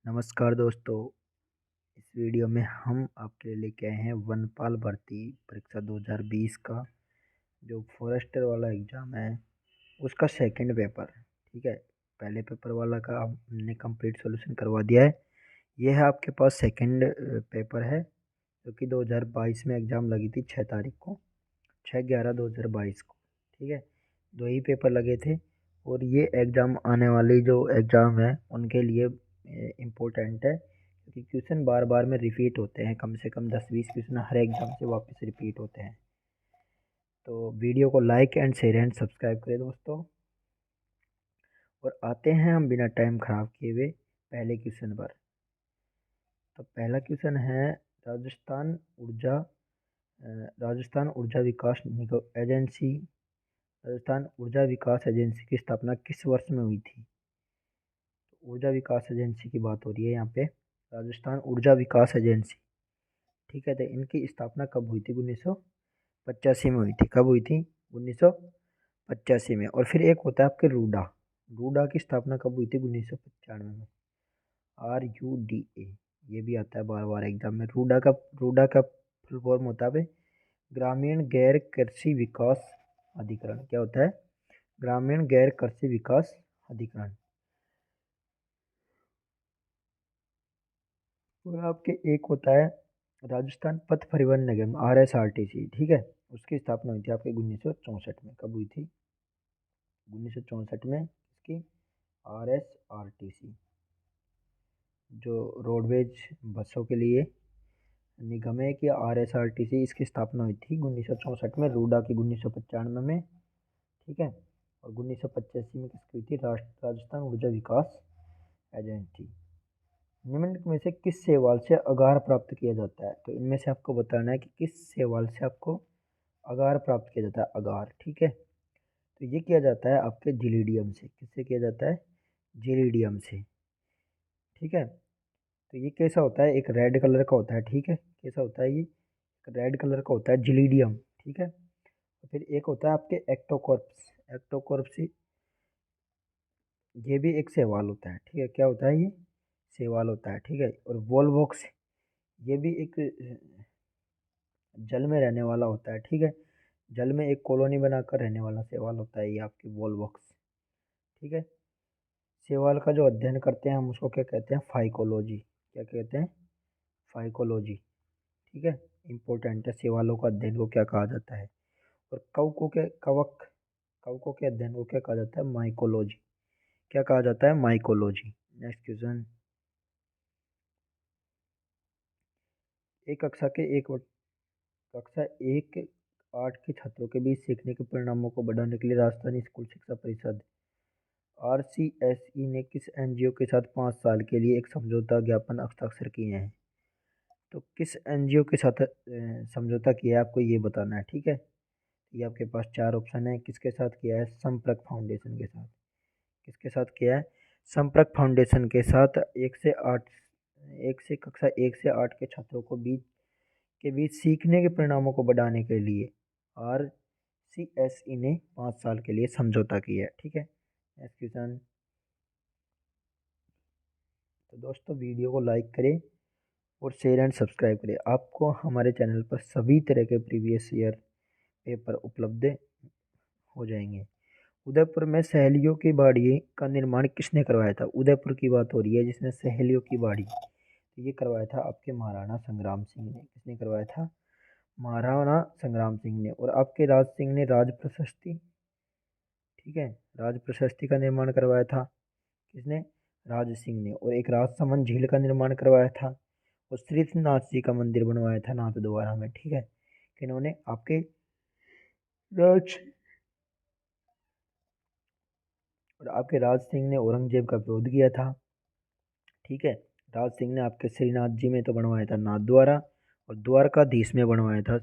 नमस्कार दोस्तों। इस वीडियो में हम आपके लिए लेके आए हैं वनपाल भर्ती परीक्षा 2020 का जो फॉरेस्टर वाला एग्ज़ाम है उसका सेकंड पेपर। ठीक है, पहले पेपर वाला का हमने कंप्लीट सॉल्यूशन करवा दिया है। ये है आपके पास सेकंड पेपर है जो कि 2022 में एग्ज़ाम लगी थी 6 तारीख को, 6/11/2022 को। ठीक है, दो ही पेपर लगे थे और ये एग्ज़ाम आने वाली जो एग्ज़ाम है उनके लिए इम्पोर्टेंट है क्योंकि क्वेश्चन बार बार में रिपीट होते हैं। कम से कम 10-20 क्वेश्चन हर एग्ज़ाम से वापस रिपीट होते हैं। तो वीडियो को like and share and subscribe करें दोस्तों। और आते हैं हम बिना टाइम ख़राब किए हुए पहले क्वेश्चन पर। तो पहला क्वेश्चन है राजस्थान ऊर्जा राजस्थान ऊर्जा विकास निगम एजेंसी राजस्थान ऊर्जा विकास एजेंसी की स्थापना किस वर्ष में हुई थी? ऊर्जा विकास एजेंसी की बात हो रही है यहाँ पे, राजस्थान ऊर्जा विकास एजेंसी। ठीक है, तो इनकी स्थापना कब हुई थी? 1985 में हुई थी। कब हुई थी? 1985 में। और फिर एक होता है आपके रूडा। रूडा की स्थापना कब हुई थी? 1995 में। RUDA, ये भी आता है बार बार एग्जाम में। रूडा का फुल फॉर्म होता है ग्रामीण गैर कृषि विकास अधिकरण। क्या होता है? ग्रामीण गैर कृषि विकास अधिकरण। और आपके एक होता है राजस्थान पथ परिवहन निगम RSRTC। ठीक है, उसकी स्थापना हुई थी आपके 1964 में। कब हुई थी? 1964 में इसकी RSRTC जो रोडवेज बसों के लिए निगम है कि RSRTC, इसकी स्थापना हुई थी 1964 में। रूडा की 1995 में। ठीक है, और 1985 में किसकी हुई थी? राजस्थान ऊर्जा विकास एजेंसी। निम्नलिखित में से किस शैवाल से अगार प्राप्त किया जाता है? तो इनमें से आपको बताना है कि किस शैवाल से आपको अगार प्राप्त किया जाता है। अगार, ठीक है, तो ये किया जाता है आपके जिलीडियम से। किससे किया जाता है? जिलीडियम से। ठीक है, तो ये कैसा होता है? एक रेड कलर का होता है। ठीक है, कैसा होता है? ये रेड कलर का होता है, जिलीडियम। ठीक है, तो फिर एक होता है आपके एक्टोकॉर्प्स। एक्टोकॉर्प्स ये भी एक शैवाल होता है। ठीक है, क्या होता है? ये शैवाल होता है। ठीक है, और वोल्वोक्स ये भी एक जल में रहने वाला होता है। ठीक है, जल में एक कॉलोनी बनाकर रहने वाला शैवाल होता है ये आपकी वोल्वोक्स। ठीक है, शैवाल का जो अध्ययन करते हैं हम उसको क्या कहते हैं? फाइकोलॉजी। क्या कहते हैं? फाइकोलॉजी। ठीक है, इंपॉर्टेंट है। शैवालों का अध्ययन को क्या कहा जाता है? और कवकों के अध्ययन को क्या कहा जाता है? माइकोलॉजी। क्या कहा जाता है? माइकोलॉजी। Next question. एक कक्षा के एक कक्षा एक 8 के छात्रों के बीच सीखने के परिणामों को बढ़ाने के लिए राजस्थानी स्कूल शिक्षा परिषद RCSE ने किस NGO के साथ 5 साल के लिए एक समझौता ज्ञापन हस्ताक्षर किए हैं? तो किस NGO के साथ समझौता किया है आपको ये बताना है। ठीक है, ये आपके पास 4 ऑप्शन है। किसके साथ किया है? संपर्क फाउंडेशन के साथ। किसके साथ किया है? संपर्क फाउंडेशन के साथ। 1 से 8 कक्षा 1 से 8 के छात्रों के बीच सीखने के परिणामों को बढ़ाने के लिए RCSE ने 5 साल के लिए समझौता किया है। ठीक है, नेक्स्ट क्वेश्चन। तो दोस्तों वीडियो को लाइक करें और शेयर एंड सब्सक्राइब करें। आपको हमारे चैनल पर सभी तरह के प्रीवियस ईयर पेपर उपलब्ध हो जाएंगे। उदयपुर में सहेलियों की बाड़ी का निर्माण किसने करवाया था? उदयपुर की बात हो रही है जिसने सहेलियों की बाड़ी, तो ये करवाया था आपके महाराणा संग्राम सिंह ने। किसने करवाया था? महाराणा संग्राम सिंह ने। और आपके राज सिंह ने राज प्रशस्ति, ठीक है, राज प्रशस्ति का निर्माण करवाया था। किसने? राज सिंह ने। और एक राजसमंद झील का निर्माण करवाया था। और श्रीनाथ जी का मंदिर बनवाया था नाथद्वारा में। ठीक है, किन्होंने? आपके राज और आपके राज सिंह ने औरंगजेब का विरोध किया था। ठीक है, राज सिंह ने आपके श्रीनाथ जी में तो बनवाया था नाथद्वारा, और द्वारकाधीश में बनवाया था,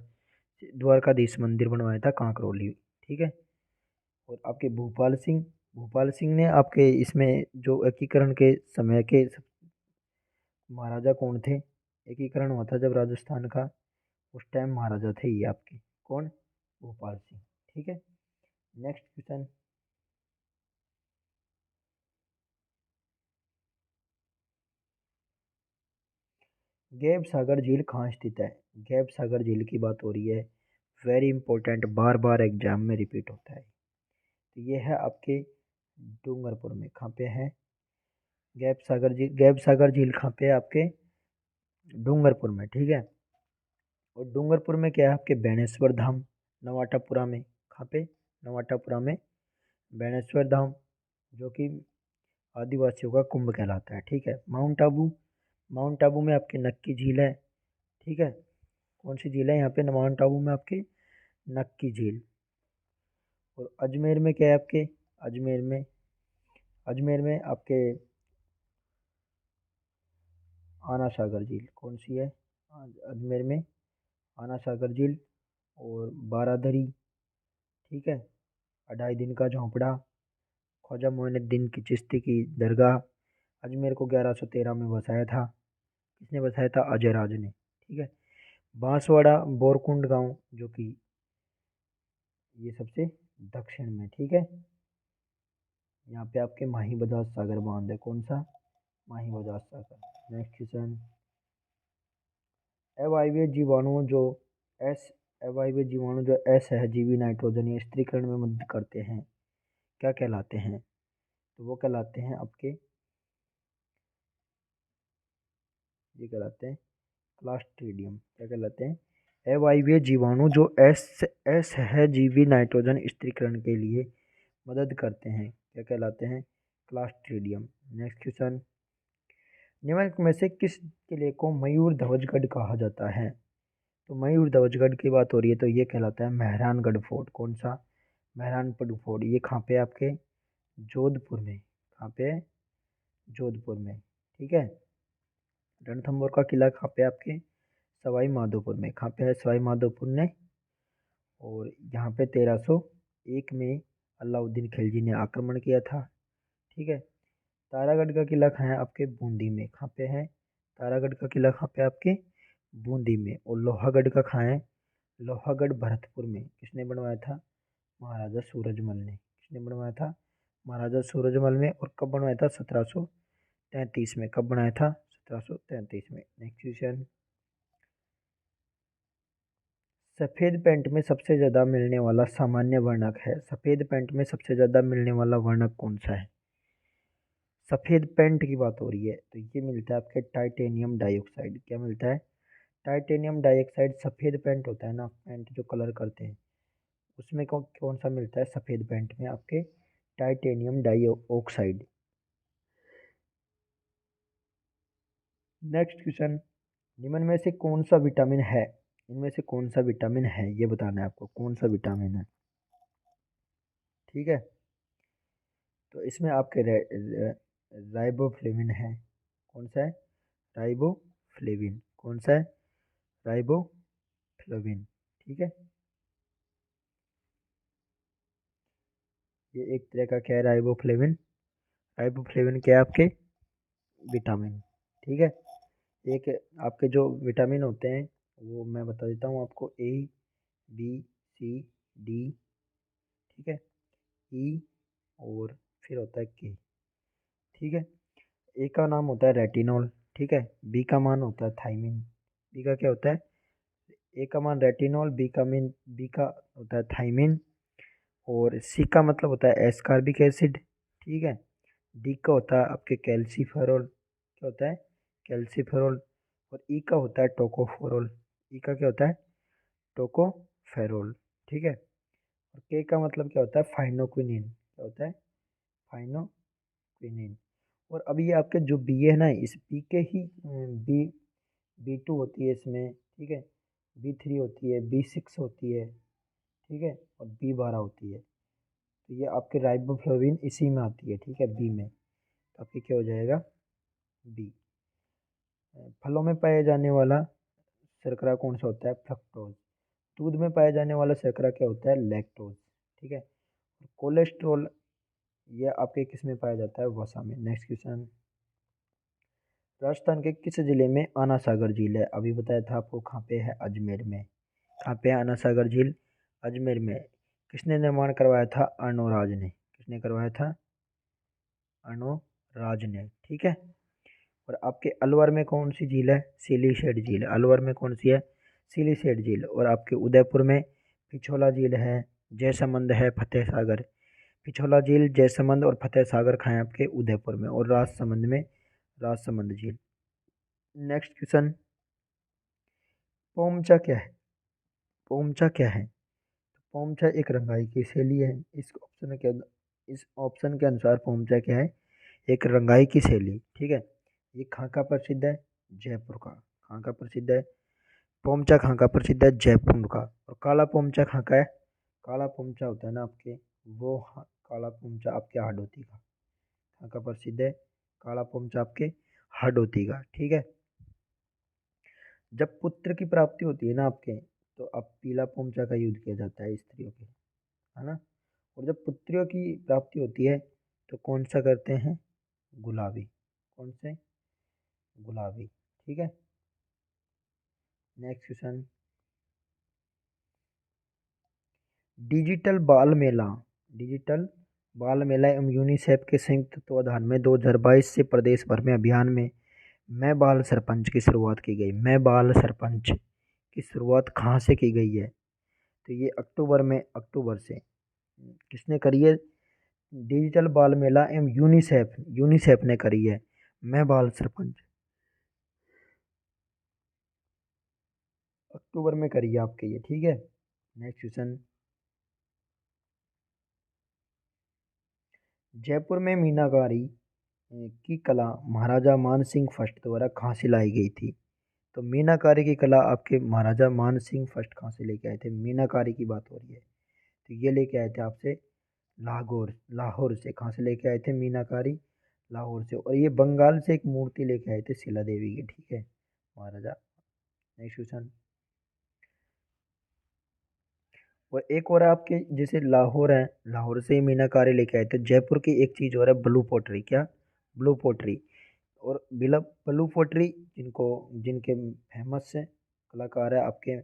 द्वारकाधीश मंदिर बनवाया था कांकरोली। ठीक है, और आपके भूपाल सिंह ने आपके इसमें जो एकीकरण के समय के महाराजा कौन थे? एकीकरण हुआ था जब राजस्थान का, उस टाइम महाराजा थे ये आपके। कौन? भोपाल सिंह। ठीक है, नेक्स्ट क्वेश्चन। गैब सागर झील कहाँ स्थित है? गैब सागर झील की बात हो रही है। वेरी इंपॉर्टेंट, बार बार एग्जाम में रिपीट होता है। तो ये है आपके डूंगरपुर में। कहाँ पे है गैब सागर झील? गैब सागर झील कहाँ पे है आपके? डूंगरपुर में, ठीक है। और डूंगरपुर में क्या है आपके? बेणेश्वर धाम, नवाटापुरा में। कहाँ पे? नवाटापुरा में बेणेश्वर धाम, जो कि आदिवासियों का कुंभ कहलाता है, ठीक है। माउंट आबू, माउंट आबू में आपकी नक्की झील है, ठीक है। कौन सी झील है यहाँ पे? माउंट आबू में आपकी नक्की झील। और अजमेर में क्या है आपके? अजमेर में आपके आना सागर झील। कौन सी है? अजमेर में आना सागर झील। और बारादरी, ठीक है। अढ़ाई दिन का झोंपड़ा, ख्वाजा मोइनुद्दीन की चिश्ती की दरगाह। अजमेर को 1113 में बसाया था। किसने बसाया था? अजय राज ने, ठीक है। बांसवाड़ा बोरकुंड गांव, जो कि ये सबसे दक्षिण में, ठीक है। यहाँ पे आपके माही बजाज सागर बांध है। कौन सा? माही बजाज सागर। Next question. अवायवीय जीवाणु जो एस अवायवीय जीवाणु जो असहजीवी नाइट्रोजन या स्त्रीकरण में मदद करते हैं, क्या कहलाते हैं? तो वो कहलाते हैं आपके, ये कहलाते हैं क्लास्ट्रीडियम। क्या कहलाते हैं? अवायवीय जीवाणु जो असहजीवी नाइट्रोजन स्त्रीकरण के लिए मदद करते हैं, क्या कहलाते हैं? क्लास्ट्रीडियम। Next question. निम्नलिखित में से किस किले को मयूर ध्वजगढ़ कहा जाता है? तो मयूर ध्वजगढ़ की बात हो रही है तो ये कहलाता है मेहरानगढ़ फोर्ट। कौन सा? मेहरानगढ़ फोर्ट। ये कहाँ पे है आपके? जोधपुर में। कहाँ पे है? जोधपुर में, ठीक है। रणथंभौर का किला कहाँ पे है आपके? सवाई माधोपुर में। कहाँ पे है? सवाई माधोपुर ने। और यहाँ पे 1301 में अलाउद्दीन खिलजी ने आक्रमण किया था, ठीक है। तारागढ़ का किला कहाँ है आपके? बूंदी में। कहाँ पे है? तारागढ़ का किला कहाँ पे आपके? बूंदी में। और लोहागढ़ का कहाँ है? लोहागढ़ भरतपुर में। किसने बनवाया था? महाराजा सूरजमल ने। किसने बनवाया था? महाराजा सूरजमल ने। और कब बनवाया था? 1733 में। कब बनाया था? 1733 में। Next question. सफेद पेंट में सबसे ज्यादा मिलने वाला सामान्य वर्णक है। सफेद पेंट में सबसे ज्यादा मिलने वाला वर्णक कौन सा है? सफेद पेंट की बात हो रही है तो ये मिलता है आपके टाइटेनियम डाइऑक्साइड। क्या मिलता है? Titanium dioxide. सफेद पेंट होता है ना, पेंट जो कलर करते हैं, उसमें कौन सा मिलता है सफेद पेंट में? आपके टाइटेनियम डाइऑक्साइड। Next question. निम्न में से कौन सा विटामिन है? इनमें से कौन सा विटामिन है ये बताना है आपको, कौन सा विटामिन है, ठीक है। तो इसमें आपके राइबोफ्लेविन है। कौन सा है? राइबोफ्लेविन। कौन सा है? राइबोफ्लेविन, ठीक है। ये एक तरह का क्या है? राइबोफ्लेविन। राइबोफ्लेविन क्या है आपके? विटामिन, ठीक है। एक आपके जो विटामिन होते हैं वो मैं बता देता हूँ आपको। ए, बी, सी, डी, ठीक है, ई, और फिर होता है के, ठीक है। ए का नाम होता है रेटिनॉल, ठीक है। बी का मान होता है थायमिन। बी का क्या होता है? ए का मान रेटिनॉल, बी का होता है थायमिन। और सी का मतलब होता है एस्कॉर्बिक एसिड, ठीक है। डी का होता है आपके कैल्सीफेरॉल। क्या होता है? कैल्सीफेरॉल। और ई का होता है टोकोफेरॉल। ई का क्या होता है? टोकोफेरॉल, ठीक है। और के का मतलब क्या होता है? फाइनोक्विनिन। क्या होता है? फाइनोक्विनिन। और अभी ये आपके जो बी है ना, इस बी के ही बी B2 होती है इसमें, ठीक है। B3 होती है, B6 होती है, ठीक है। और B12 होती है। तो ये आपके राइबोफ्लाविन इसी में आती है, ठीक है, बी में। तो आपके क्या हो जाएगा? बी। फलों में पाया जाने वाला शर्करा कौन सा होता है? फ्रक्टोज। दूध में पाया जाने वाला शर्करा क्या होता है? लैक्टोज, ठीक है। कोलेस्ट्रॉल ये आपके किस में पाया जाता है? वसा में। Next question. राजस्थान के किस जिले में आना सागर झील है? अभी बताया था आपको। कहाँ पे है? अजमेर में। कहाँ पे है आना सागर झील? अजमेर में। किसने निर्माण करवाया था? अर्णोराज ने। किसने करवाया था? अर्णोराज ने, ठीक है। और आपके अलवर में कौन सी झील है? सिलीसेट झील। अलवर में कौन सी है? सिलीसेट झील। और आपके उदयपुर में पिछोला झील है, जयसमंद है, फतेह सागर। पिछोला झील, जयसमंद और फतेह सागर खाए आपके उदयपुर में, और राजसमंद में राजसमंद झील। नेक्स्ट क्वेश्चन, पोमचा क्या है? पोमचा क्या है? पोमचा एक रंगाई की शैली है। इस ऑप्शन के अनुसार पोमचा क्या है? एक रंगाई की शैली। ठीक है। ये कहाँ का प्रसिद्ध है? जयपुर का। कहाँ का प्रसिद्ध है? पोमचा कहाँ का प्रसिद्ध है? जयपुर का। और काला पोमचा कहाँ का है? काला पोमचा होता है ना आपके, वो काला पोमचा आपके हाडोती का। कहाँ का प्रसिद्ध है? काला पोमचा आपके हाडोती का। ठीक है। जब पुत्र की प्राप्ति होती है ना आपके, तो अब पीला पोमचा का यूज किया जाता है स्त्रियों के, है ना। और जब पुत्रियों की प्राप्ति होती है तो कौन सा करते हैं? गुलाबी। कौन से? गुलाबी। ठीक है। नेक्स्ट क्वेश्चन, डिजिटल बाल मेला। डिजिटल बाल मेला एवं यूनिसेफ के संयुक्त तत्वाधान में 2022 से प्रदेश भर में अभियान में मैं बाल सरपंच की शुरुआत की गई। मैं बाल सरपंच की शुरुआत कहाँ से की गई है? तो ये अक्टूबर से किसने करी है? डिजिटल बाल मेला एवं यूनिसेफ ने करी है मैं बाल सरपंच। अक्टूबर में करी है आपके ये। ठीक है। नेक्स्ट क्वेश्चन, जयपुर में मीनाकारी की कला महाराजा मान सिंह फर्स्ट द्वारा कहाँ से लाई गई थी? तो मीनाकारी की कला आपके महाराजा मान सिंह फर्स्ट कहाँ से लेके आए थे? मीनाकारी की बात हो रही है, तो ये लेके आए थे आपसे लाहौर। लाहौर से। कहाँ से लेके आए थे मीनाकारी? लाहौर से। और ये बंगाल से एक मूर्ति लेके आए थे शिला देवी की। ठीक है, महाराजा। नेक्स्ट क्वेश्चन, और एक और आपके जैसे लाहौर है, लाहौर से मीनाकारी लेके आए थे। जयपुर की एक चीज़ और है, ब्लू पोट्री। क्या? Blue pottery. और ब्लू पोट्री जिनको जिनके फेमस है कलाकार है आपके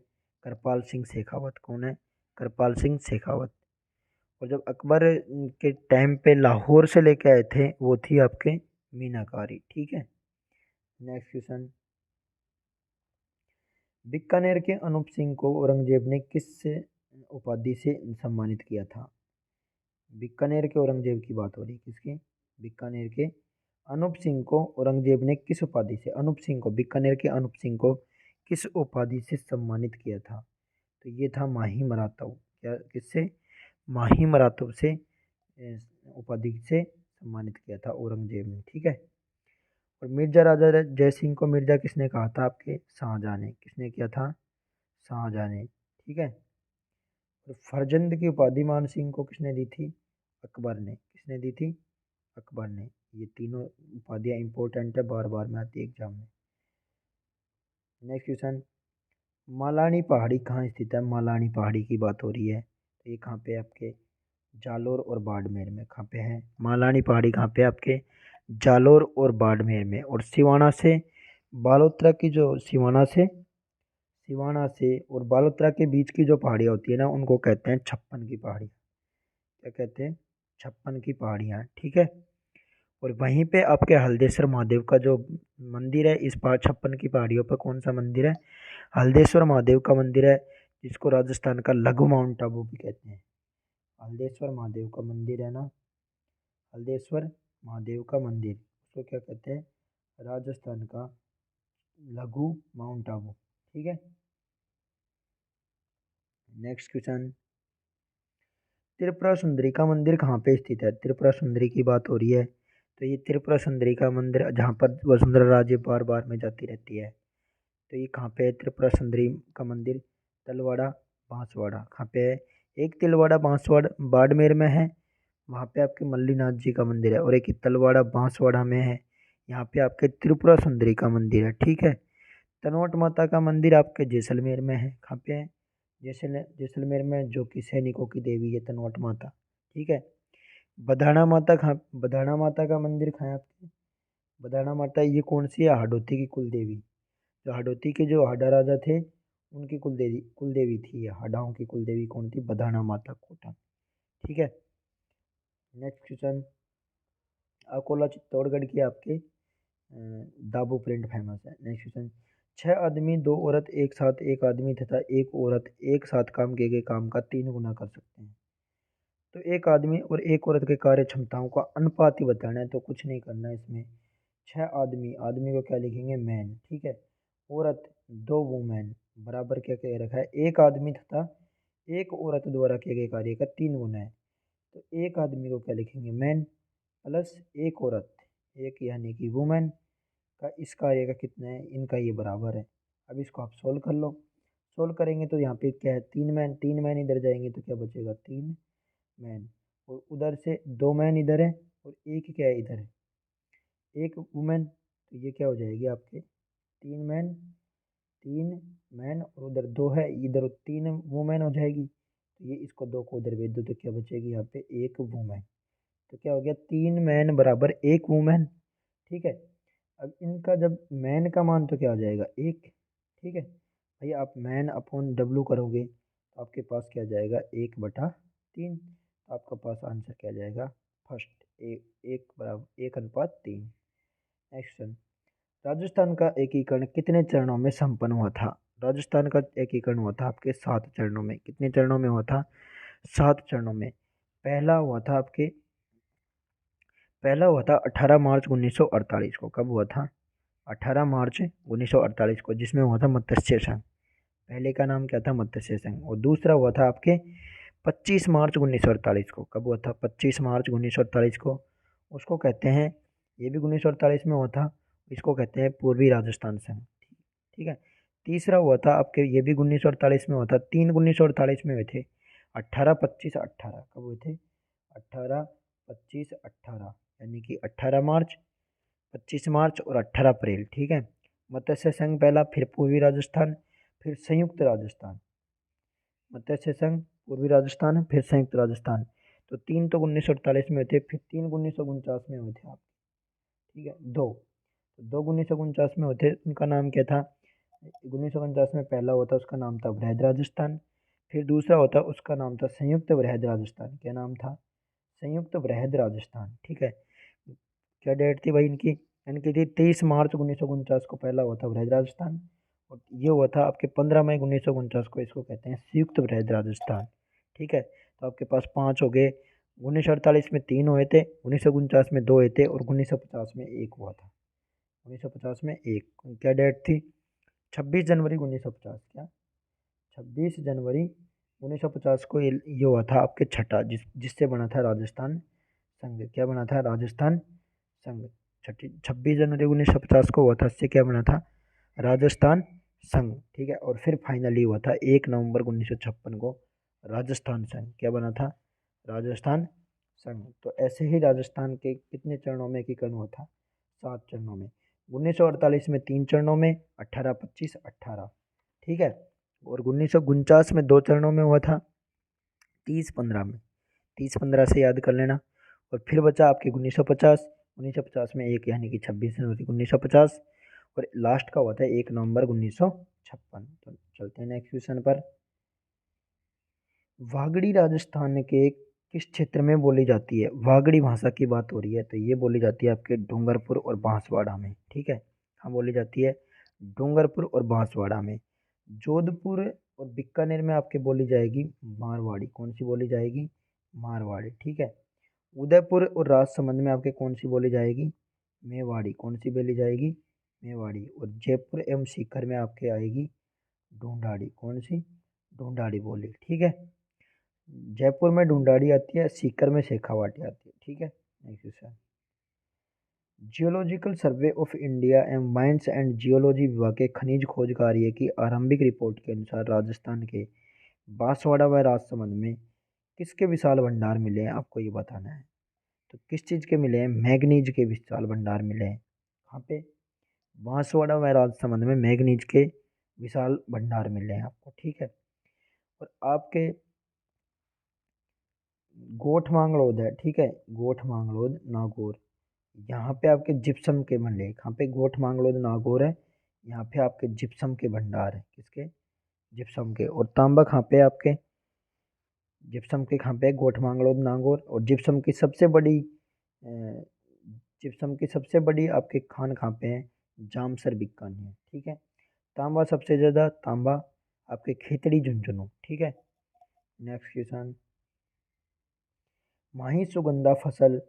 कृपाल सिंह शेखावत। कौन है? कृपाल सिंह शेखावत। और जब अकबर के टाइम पे लाहौर से लेके आए थे, वो थी आपके मीनाकारी। ठीक है। नेक्स्ट क्वेश्चन, बीकानेर के अनूप सिंह को औरंगजेब ने किस उपाधि से सम्मानित किया था? बीकानेर के औरंगजेब की बात हो रही है, किसकी? बीकानेर के अनूप सिंह को औरंगजेब ने किस उपाधि से, अनूप सिंह को, बीकानेर के अनूप सिंह को किस उपाधि से सम्मानित किया था? तो ये था माही मराठा। क्या? किससे? माही मराठा से उपाधि से सम्मानित किया था औरंगजेब ने। ठीक है। और मिर्जा राजा जय सिंह को मिर्जा किसने कहा था? आपके शाहजहां ने। किसने किया था? शाहजहां ने। ठीक है। और फरजंद की उपाधि मान सिंह को किसने दी थी? अकबर ने। किसने दी थी? अकबर ने। ये तीनों उपाधियाँ इंपॉर्टेंट है, बार बार में आती है एग्जाम में। नेक्स्ट क्वेश्चन, मालानी पहाड़ी कहाँ स्थित है? मालानी पहाड़ी की बात हो रही है, तो ये कहाँ पे है? आपके जालोर और बाड़मेर में। कहाँ पे है मालानी पहाड़ी? कहाँ पे? आपके जालोर और बाड़मेर में। और सिवाना से बालोतरा की जो सिवाना से और बालोतरा के बीच की जो पहाड़ियाँ होती है ना, उनको कहते हैं छप्पन की पहाड़ी। क्या कहते हैं? छप्पन की पहाड़ियाँ। ठीक है। और वहीं पे आपके हल्देश्वर महादेव का जो मंदिर है, इस पहाड़ छप्पन की पहाड़ियों पर कौन सा मंदिर है? हल्देश्वर महादेव का मंदिर है, जिसको राजस्थान का लघु माउंट आबू भी कहते हैं। हल्देश्वर महादेव का मंदिर है ना, हल्देश्वर महादेव का मंदिर, उसको क्या कहते हैं? राजस्थान का लघु माउंट आबू। ठीक है। नेक्स्ट क्वेश्चन, त्रिपुरा सुंदरी का मंदिर कहाँ पे स्थित है? त्रिपुरा सुंदरी की बात हो रही है, तो ये त्रिपुरा सुंदरी का मंदिर जहाँ पर वसुंधरा राजे बार बार में जाती रहती है, तो ये कहाँ पे है? त्रिपुरा सुंदरी का मंदिर तलवाड़ा बांसवाड़ा। कहाँ पे है? एक तिलवाड़ा बांसवाड़ा बाड़मेर में है, वहाँ पे आपके मल्लीनाथ जी का मंदिर है। और एक तलवाड़ा बांसवाड़ा में है, यहाँ पे आपके त्रिपुरा सुंदरी का मंदिर है। ठीक है। तनोट माता का मंदिर आपके जैसलमेर में है। कहाँ पे है? जैसलमेर में, जो कि सैनिकों की देवी है तनोट माता। ठीक है। बधाना माता कहाँ? बधाना माता का मंदिर कहाँ है आपके? बधाना माता ये कौन सी है? हाडोती की कुल देवी। जो हाडोती के जो हाडा राजा थे, उनकी कुल देवी थी ये। हाडाओं की कुल देवी कौन थी? बधाना माता कोटा। ठीक है। नेक्स्ट क्वेश्चन, अकोला चित्तौड़गढ़ की आपके दाबू प्रिंट फेमस है। नेक्स्ट क्वेश्चन, 6 आदमी 2 औरत एक साथ एक आदमी तथा एक औरत एक साथ काम किए गए काम का 3 गुना कर सकते हैं। तो एक आदमी और एक औरत के कार्य क्षमताओं का अनुपात ही बताना है, तो कुछ नहीं करना है इसमें। 6 आदमी, आदमी को क्या लिखेंगे, मैन, ठीक है। औरत 2 वुमेन बराबर क्या कह रखा है, एक आदमी तथा एक औरत द्वारा किए गए कार्य का 3 गुना है। तो एक आदमी को क्या लिखेंगे, मैन, प्लस एक औरत, एक यानी कि वुमेन का इस कार्य का कितना है, इनका ये बराबर है। अब इसको आप सोल्व कर लो। सोल्व करेंगे तो यहाँ पे क्या है, 3 मैन, 3 मैन इधर जाएंगे तो क्या बचेगा, 3 मैन, और उधर से 2 मैन इधर है और एक क्या है इधर है, एक वुमेन। तो ये क्या हो जाएगी आपके, 3 मैन, 3 मैन और उधर 2 है, इधर 3 वुमेन हो जाएगी। तो ये इसको 2 को उधर भेज दो तो क्या बचेगी यहाँ पे, एक वुमेन। तो क्या हो गया, 3 मैन बराबर एक वुमेन, ठीक है। अब इनका जब मैन का मान तो क्या हो जाएगा, एक, ठीक है। भैया आप मैन अपॉन डब्लू करोगे तो आपके पास क्या जाएगा, 1/3। तो आपका पास आंसर क्या जाएगा, फर्स्ट, एक बराबर 1:3। नेक्स्ट क्वेश्चन, राजस्थान का एकीकरण कितने चरणों में संपन्न हुआ था। राजस्थान का एकीकरण हुआ था आपके 7 चरणों में। कितने चरणों में हुआ था, 7 चरणों में। पहला हुआ था आपके, पहला हुआ था 18 मार्च 1948 को। कब हुआ था, 18 मार्च 1948 को, जिसमें हुआ था मत्स्य संघ। पहले का नाम क्या था, मत्स्य संघ। और दूसरा हुआ था आपके 25 मार्च 1948 को। कब हुआ था, 25 मार्च 1948 को। उसको कहते हैं, ये भी 1948 में हुआ था, इसको कहते हैं पूर्वी राजस्थान संघ, ठीक है। तीसरा हुआ था आपके, ये भी 1948 में हुआ था, 3 1948 में हुए थे, 18 25 18। कब हुए थे, 18 25 18, यानी कि 18 मार्च, 25 मार्च और 18 अप्रैल, ठीक है। मत्स्य संघ पहला, फिर पूर्वी राजस्थान, फिर संयुक्त राजस्थान। मत्स्य संघ, पूर्वी राजस्थान, फिर संयुक्त राजस्थान। तो 3 तो 1948 में हुए थे, फिर 3 1949 में हुए थे आप, ठीक है। दो 1949 में हुए थे, उनका नाम क्या था, 1949 में पहला हुआ था उसका नाम था बृहद राजस्थान। फिर दूसरा होता उसका नाम था संयुक्त बृहद राजस्थान। क्या नाम था, संयुक्त बृहद राजस्थान, ठीक है। क्या डेट थी भाई इनकी, इनकी थी 23 मार्च 1949 को पहला हुआ था बृहद राजस्थान, और ये हुआ था आपके 15 मई 1949 को। इसको कहते हैं संयुक्त बृहद राजस्थान, ठीक है। तो आपके पास 5 हो गए। 1948 में 3 हुए थे, 1949 में 2 हुए थे, और 1950 में 1 हुआ था। 1950 में 1, क्या डेट थी, 26 जनवरी 1950। क्या, 26 जनवरी 1950 को ये हुआ था आपके छठा, जिससे बना था राजस्थान संघ। क्या बना था, राजस्थान संघ। 26 जनवरी 1950 को हुआ था, इससे क्या बना था, राजस्थान संघ, ठीक है। और फिर फाइनली हुआ था 1 नवंबर 1956 को राजस्थान संघ। क्या बना था, राजस्थान संघ। तो ऐसे ही राजस्थान के कितने चरणों में एकीकरण हुआ था, 7 चरणों में। 1948 में 3 चरणों में, 18 25 18, ठीक है। और 1949 में 2 चरणों में हुआ था, 30 15 में। 30 15 से याद कर लेना। और फिर बचा आपके 1950 में एक, यानी कि 26 जनवरी 1950। और लास्ट का हुआ था 1 नवंबर 1956। तो चलते हैं नेक्स्ट क्वेश्चन पर। वागड़ी राजस्थान के किस क्षेत्र में बोली जाती है। वागड़ी भाषा की बात हो रही है, तो ये बोली जाती है आपके डूंगरपुर और बांसवाड़ा में, ठीक है। हाँ, बोली जाती है डूंगरपुर और बांसवाड़ा में। जोधपुर और बीकानेर में आपके बोली जाएगी मारवाड़ी। कौन सी बोली जाएगी, मारवाड़ी, ठीक है। उदयपुर और राजसमंद में आपके कौन सी बोली जाएगी, मेवाड़ी। कौन सी बोली जाएगी, मेवाड़ी। और जयपुर एवं सीकर में आपके आएगी ढूंढाड़ी। कौन सी, ढूंढाड़ी बोली, ठीक है। जयपुर में ढूंढाड़ी आती है, सीकर में शेखावाटी आती है, ठीक है। Next question, geological survey of India एवं माइंस एंड जियोलॉजी विभाग के खनिज खोज कार्य की आरंभिक रिपोर्ट के अनुसार राजस्थान के बांसवाड़ा व राजसमंद में किसके विशाल भंडार मिले हैं, आपको ये बताना है। तो किस चीज़ के मिले हैं, मैग्नीज के विशाल भंडार मिले हैं। कहाँ पे, बांसवाड़ा व राजसमंद में मैग्नीज के विशाल भंडार मिले हैं आपको, ठीक है। और आपके गोठ मांगलोद है, ठीक है, गोठ मांगलोद नागौर, यहाँ पे आपके जिप्सम के भंडार। कहाँ पे, गोठ मांगलोद नागौर है, यहाँ पे आपके जिप्सम के भंडार है। किसके, जिप्सम के। और तांबा कहाँ पे आपके, जिप्सम के कहाँ पे, गोठ मांगलोद नागौर। और जिप्सम की सबसे बड़ी जिप्सम की सबसे बड़ी आपके खान कहाँ पे हैं, जामसर बीकानेर, ठीक है। तांबा सबसे ज़्यादा, तांबा आपके खेतड़ी झुंझुनू, ठीक है। नेक्स्ट क्वेश्चन, माही सुगंधा फसल,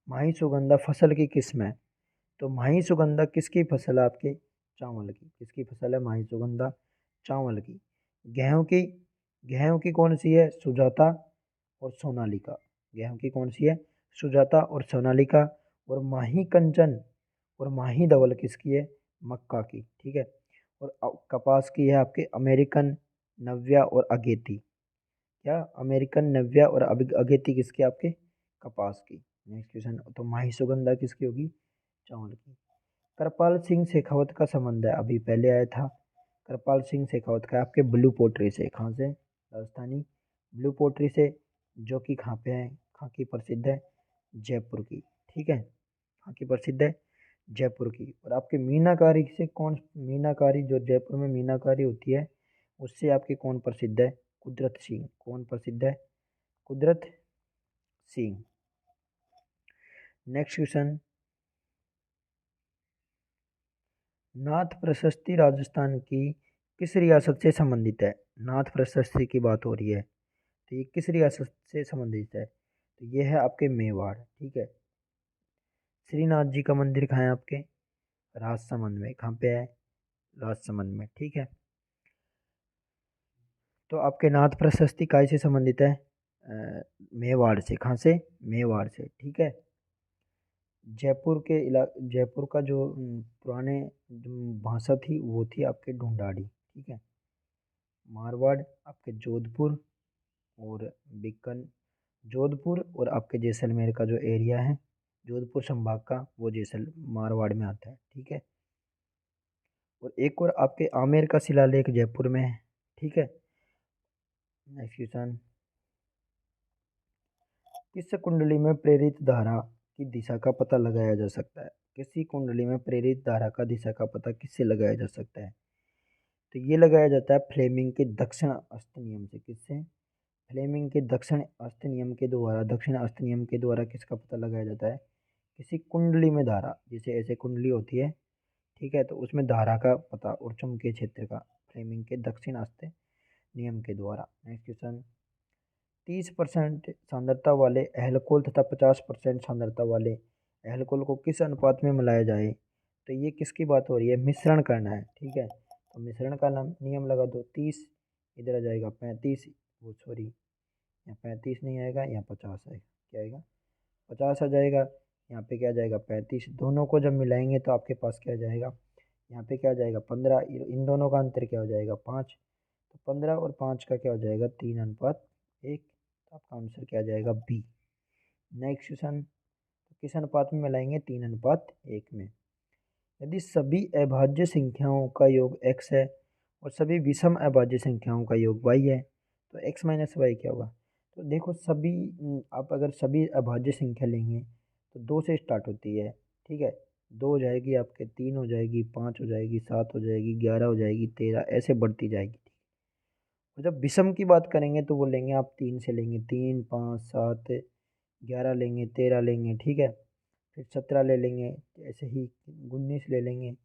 माही सुगंधा फसल की किस्म है। तो माही सुगंधा किसकी फसल है आपके, चावल की। किसकी फसल है माही सुगंधा, चावल की। गेहूं की, गेहूं की कौन सी है, सुजाता और सोनालिका। गेहूं की कौन सी है, सुजाता और सोनालिका। और माही कंचन और माही धवल किसकी है, मक्का की, ठीक है। और कपास की है आपके अमेरिकन नव्या और अगेती। क्या, अमेरिकन नव्या और अगेती किसकी, आपके कपास की। नेक्स्ट क्वेश्चन, तो माही सुगंधा किसकी होगी, चावल की। कृपाल सिंह शेखावत का संबंध है, अभी पहले आया था। कृपाल सिंह शेखावत का आपके ब्लू पोट्री से, कहाँ से, राजस्थानी ब्लू पोट्री से, जो कि कहाँ पे है, कहाँ की प्रसिद्ध है, जयपुर की, ठीक है। कहाँ की प्रसिद्ध है, जयपुर की। और आपके मीनाकारी से कौन, मीनाकारी जो जयपुर में मीनाकारी होती है उससे आपके कौन प्रसिद्ध है, कुदरत सिंह। कौन प्रसिद्ध है, कुदरत सिंह। नेक्स्ट क्वेश्चन, नाथ प्रशस्ति राजस्थान की किस रियासत से संबंधित है। नाथ प्रशस्ति की बात हो रही है, तो ये किस रियासत से संबंधित है, तो ये है आपके मेवाड़, ठीक है। श्रीनाथ जी का मंदिर कहाँ है आपके, राजसमंद में। कहाँ पे है, राजसमंद में, ठीक है। तो आपके नाथ प्रशस्ति काय से संबंधित है, मेवाड़ से। कहाँ से, मेवाड़ से, ठीक है। जयपुर के जयपुर का जो पुराने जो भाषा थी वो थी आपके ढूंढाड़ी, ठीक है। मारवाड़ आपके जोधपुर और बीकन, जोधपुर और आपके जैसलमेर का जो एरिया है, जोधपुर संभाग का, वो मारवाड़ में आता है, ठीक है। और एक और आपके आमेर का शिलालेख जयपुर में है, ठीक है। नेक्स्ट क्वेश्चन, किस कुंडली में प्रेरित धारा की दिशा का पता लगाया जा सकता है। किसी कुंडली में प्रेरित धारा का दिशा का पता किससे लगाया जा सकता है, तो ये लगाया जाता है फ्लेमिंग के दक्षिण अस्त नियम से। किससे, फ्लेमिंग के दक्षिण अस्त नियम के द्वारा, दक्षिण अस्त नियम के द्वारा किसका पता लगाया जाता है, किसी कुंडली में धारा, जैसे ऐसे कुंडली होती है, ठीक है, तो उसमें धारा का पता और चुंबकीय क्षेत्र का फ्लेमिंग के दक्षिण अस्त नियम के द्वारा। नेक्स्ट क्वेश्चन, 30% सांद्रता वाले एल्कोहल तथा 50% सांद्रता वाले एल्कोहल को किस अनुपात में मिलाया जाए, तो ये किसकी बात हो रही है, मिश्रण करना है, ठीक है। तो मिश्रण का नाम नियम लगा दो, 30 इधर आ जाएगा 35, वो सॉरी यहाँ 35 नहीं आएगा, यहाँ 50 आएगा, क्या आएगा, 50 आ जाएगा। यहाँ पे क्या आ जाएगा, 35। दोनों को जब मिलाएंगे तो आपके पास क्या आ जाएगा, यहाँ पे क्या आ जाएगा, 15। इन दोनों का अंतर क्या हो जाएगा, 5। तो 15 और 5 का क्या हो जाएगा, 3:1। तो आपका आंसर क्या आ जाएगा, बी। नेक्स्ट क्वेश्चन, तो किस अनुपात में मिलाएंगे, 3:1 में। यदि सभी अभाज्य संख्याओं का योग x है और सभी विषम अभाज्य संख्याओं का योग y है, तो x माइनस वाई क्या होगा। तो देखो सभी, आप अगर सभी अभाज्य संख्या लेंगे तो 2 से स्टार्ट होती है, ठीक है। 2 हो जाएगी आपके, 3 हो जाएगी, 5 हो जाएगी, 7 हो जाएगी, 11 हो जाएगी, 13, ऐसे बढ़ती जाएगी। और जब विषम की बात करेंगे तो वो लेंगे आप 3 से लेंगे, 3, 5, 7, 11 लेंगे, 13 लेंगे, ठीक है। फिर 17 ले लेंगे, ऐसे ही 19 ले लेंगे,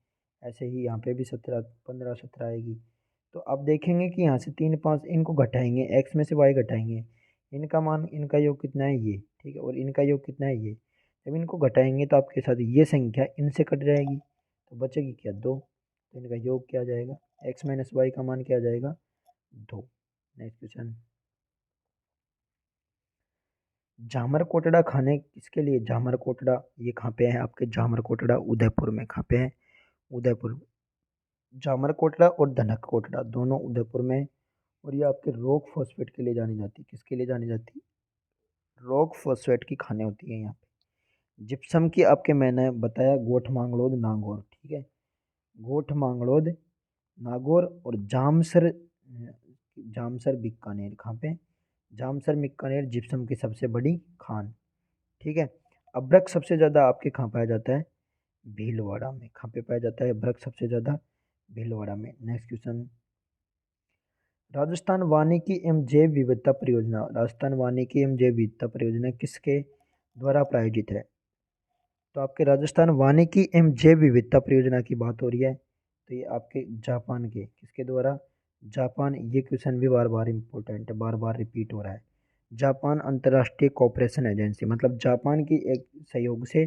ऐसे ही यहाँ पे भी 17, 15, 17 आएगी। तो आप देखेंगे कि यहाँ से 3, 5 इनको घटाएंगे, एक्स में से वाई घटाएंगे, इनका मान, इनका योग कितना है ये, ठीक है, और इनका योग कितना है ये। जब इनको घटाएंगे तो आपके साथ ये संख्या इनसे कट जाएगी, तो बचेगी क्या, 2। तो इनका योग क्या आ जाएगा, एक्स माइनस वाई का मान क्या आ जाएगा, 2। नेक्स्ट क्वेश्चन, जामर कोटड़ा खाने किसके लिए, जामर कोटड़ा ये कहाँ पे है आपके, जामर कोटड़ा उदयपुर में। कहाँ पे है, उदयपुर। जामर कोटड़ा और धनक कोटड़ा दोनों उदयपुर में। और ये आपके रॉक फॉस्फेट के लिए जानी जाती है, किसके लिए जानी जाती है, रॉक फॉस्फेट की खाने होती है यहाँ पे। जिप्सम की आपके मैंने बताया गोठ मांगलोद नागौर, ठीक है। गोठ मांगलोद नागौर और जामसर, जामसर बीकानेर। कहाँ पे, जामसर बीकानेर जिप्सम की सबसे बड़ी खान, ठीक है। अभ्रक सबसे ज़्यादा आपके कहाँ पाया जाता है, भीलवाड़ा में। कहाँ पे पाया जाता है अभ्रक सबसे ज़्यादा, भीलवाड़ा में। नेक्स्ट क्वेश्चन, राजस्थान वानिकी एवं जैव विविधता परियोजना, राजस्थान वानिकी एवं जैव विविधता परियोजना किसके द्वारा प्रायोजित है, तो आपके राजस्थान वानिकी एवं जैव विविधता परियोजना की बात हो रही है, तो ये आपके जापान के किसके द्वारा, जापान, ये क्वेश्चन भी बार बार इम्पोर्टेंट है, बार बार रिपीट हो रहा है। जापान अंतर्राष्ट्रीय कोऑपरेशन एजेंसी, मतलब जापान की एक सहयोग से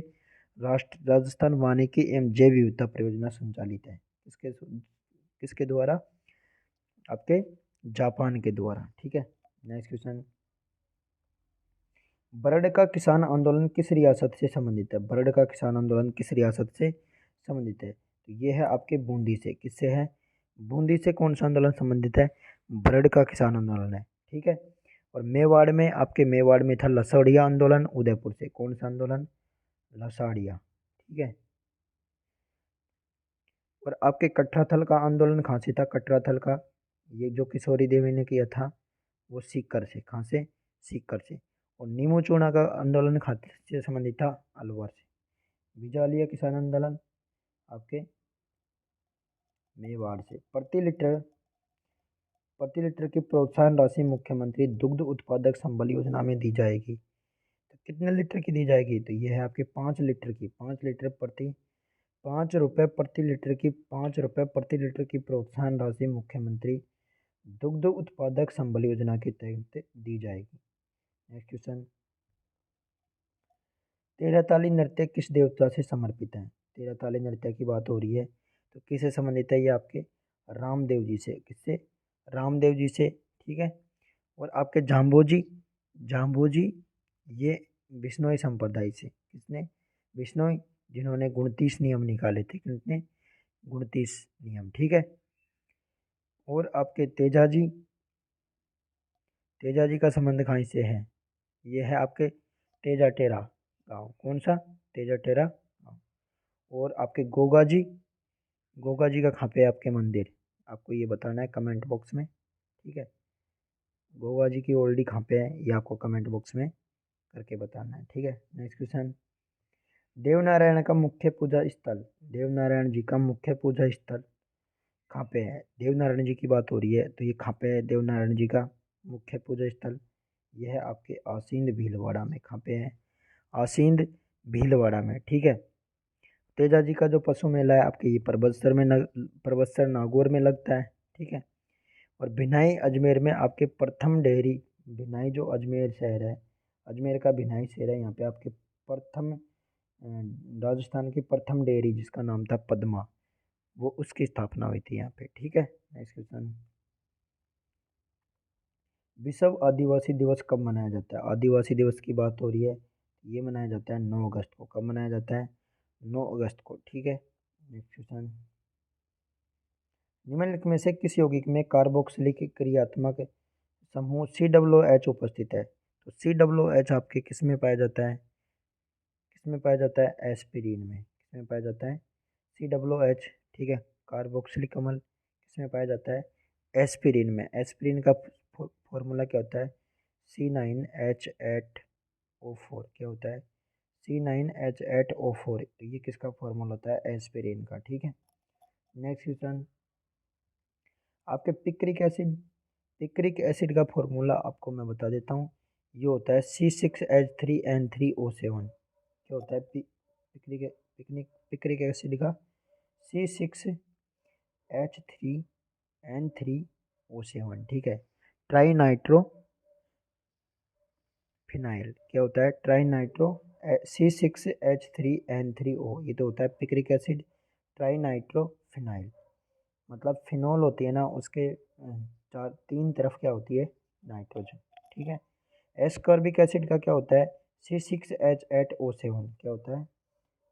राजस्थान वानिकी एवं जैव विविधता परियोजना संचालित है। किसके किसके द्वारा, आपके जापान के द्वारा। ठीक है, नेक्स्ट क्वेश्चन, बरड का किसान आंदोलन किस रियासत से संबंधित है, बरड का किसान आंदोलन किस रियासत से संबंधित है, तो ये है आपके बूंदी से। किससे है, बूंदी से कौन सा आंदोलन संबंधित है, बरड का किसान आंदोलन है। ठीक है, और मेवाड़ में, आपके मेवाड़ में था लसाड़िया आंदोलन, उदयपुर से कौन सा आंदोलन, लसाड़िया। ठीक है, और आपके कटराथल का आंदोलन कहाँ से था, कटराथल का, ये जो किशोरी देवी ने किया था, वो सीकर से, कहाँ से, सीकर से। और नीमू चूना का आंदोलन कहाँ से संबंधित था, अलवर से। बिजालिया किसान आंदोलन आपके मेवाड़ से। प्रति लीटर की प्रोत्साहन राशि मुख्यमंत्री दुग्ध उत्पादक संबल योजना में दी जाएगी, तो कितने लीटर की दी जाएगी, तो ये है आपके 5 लीटर की, 5 लीटर प्रति, 5 रुपये प्रति लीटर की, 5 रुपये प्रति लीटर की प्रोत्साहन राशि मुख्यमंत्री दुग्ध उत्पादक संबल योजना के तहत दी जाएगी। नेक्स्ट क्वेश्चन, तेरहताली नृत्य किस देवता से समर्पित है, तेरहताली नृत्य की बात हो रही है, तो किससे संबंधित है, ये आपके रामदेव जी से। किससे, रामदेव जी से। ठीक है, और आपके जाम्बोजी, जाम्बोजी ये बिश्नोई संप्रदाय से, किसने, बिश्नोई, जिन्होंने 29 नियम निकाले थे, कितने, 29 नियम। ठीक है, और आपके तेजाजी, तेजाजी का संबंध कहाँ से है, ये है आपके तेजाटेरा गांव, कौन सा, तेजाटेरा गांव। और आपके गोगा जी, गोगा जी का कहाँ पे है आपके मंदिर, आपको ये बताना है कमेंट बॉक्स में। ठीक है, गोगा जी की ओल्डी कहाँ पे है, ये आपको कमेंट बॉक्स में करके बताना है। ठीक है, नेक्स्ट क्वेश्चन, देवनारायण का मुख्य पूजा स्थल, देवनारायण जी का मुख्य पूजा स्थल कहाँ पे है, देवनारायण जी की बात हो रही है, तो ये कहाँ पे है देवनारायण जी का मुख्य पूजा स्थल, यह है आपके आसींद भीलवाड़ा में। कहाँ पे है, आसींद भीलवाड़ा में। ठीक है, तेजा जी का जो पशु मेला है आपके ये परबतसर में परबतसर नागौर में लगता है। ठीक है, और भिनाई अजमेर में आपके प्रथम डेयरी, भिनाई जो अजमेर शहर है, अजमेर का भिनाई शहर है, यहाँ पे आपके प्रथम राजस्थान की प्रथम डेयरी जिसका नाम था पद्मा, वो उसकी स्थापना हुई थी यहाँ पे। ठीक है, नेक्स्ट क्वेश्चन, विश्व आदिवासी दिवस कब मनाया जाता है, आदिवासी दिवस की बात हो रही है, ये मनाया जाता है 9 अगस्त को। कब मनाया जाता है, 9 अगस्त को। ठीक है, नेक्स्ट क्वेश्चन, निम्नलिखित में से किस यौगिक में कार्बोक्सिलिक क्रियात्मक समूह COOH उपस्थित है, तो COOH आपके किस में पाया जाता है, किस में पाया जाता है, एस्पिरिन में। किस में पाया जाता है, COOH। ठीक है, कार्बोक्सिलिक अम्ल किस में पाया जाता है, एस्पिरिन में। एस्पिरिन का फॉर्मूला क्या होता है, C9H8O4। क्या होता है, C9H8O4, तो ये किसका फॉर्मूला होता है, एस्पिरिन का। ठीक है, नेक्स्ट क्वेश्चन, आपके पिक्रिक एसिड, पिक्रिक एसिड का फॉर्मूला आपको मैं बता देता हूँ, ये होता है C6H3N3O7। क्या होता है पिक्रिक, पिक्रिक एसिड का C6H3N3O7। ठीक है, ट्राई नाइट्रो फिनाइल, क्या होता है, ट्राई नाइट्रो C6H3N3O, ये तो होता है picric acid. Tri nitro phenyl, मतलब फिनोल होती है ना, उसके चार तीन तरफ क्या होती है, नाइट्रोजन। ठीक है, एसकॉर्बिक एसिड का क्या होता है, C6H8O7। क्या होता है,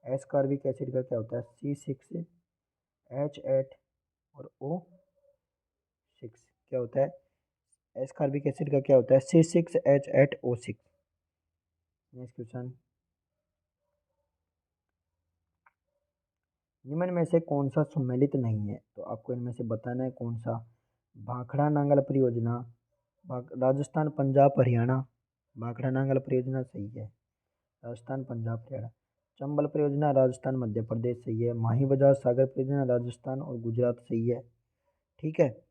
एसकॉर्बिक एसिड का क्या होता है, C6H8 और O6। क्या होता है, एसकॉर्बिक एसिड का क्या होता है, C6H8O6। नेक्स्ट क्वेश्चन, निम्न में से कौन सा सम्मिलित नहीं है, तो आपको इनमें से बताना है कौन सा, भाखड़ा नांगल परियोजना, राजस्थान पंजाब हरियाणा, भाखड़ा नांगल परियोजना सही है, राजस्थान पंजाब हरियाणा। चंबल परियोजना राजस्थान मध्य प्रदेश सही है। माही बजाज सागर परियोजना राजस्थान और गुजरात सही है। ठीक है,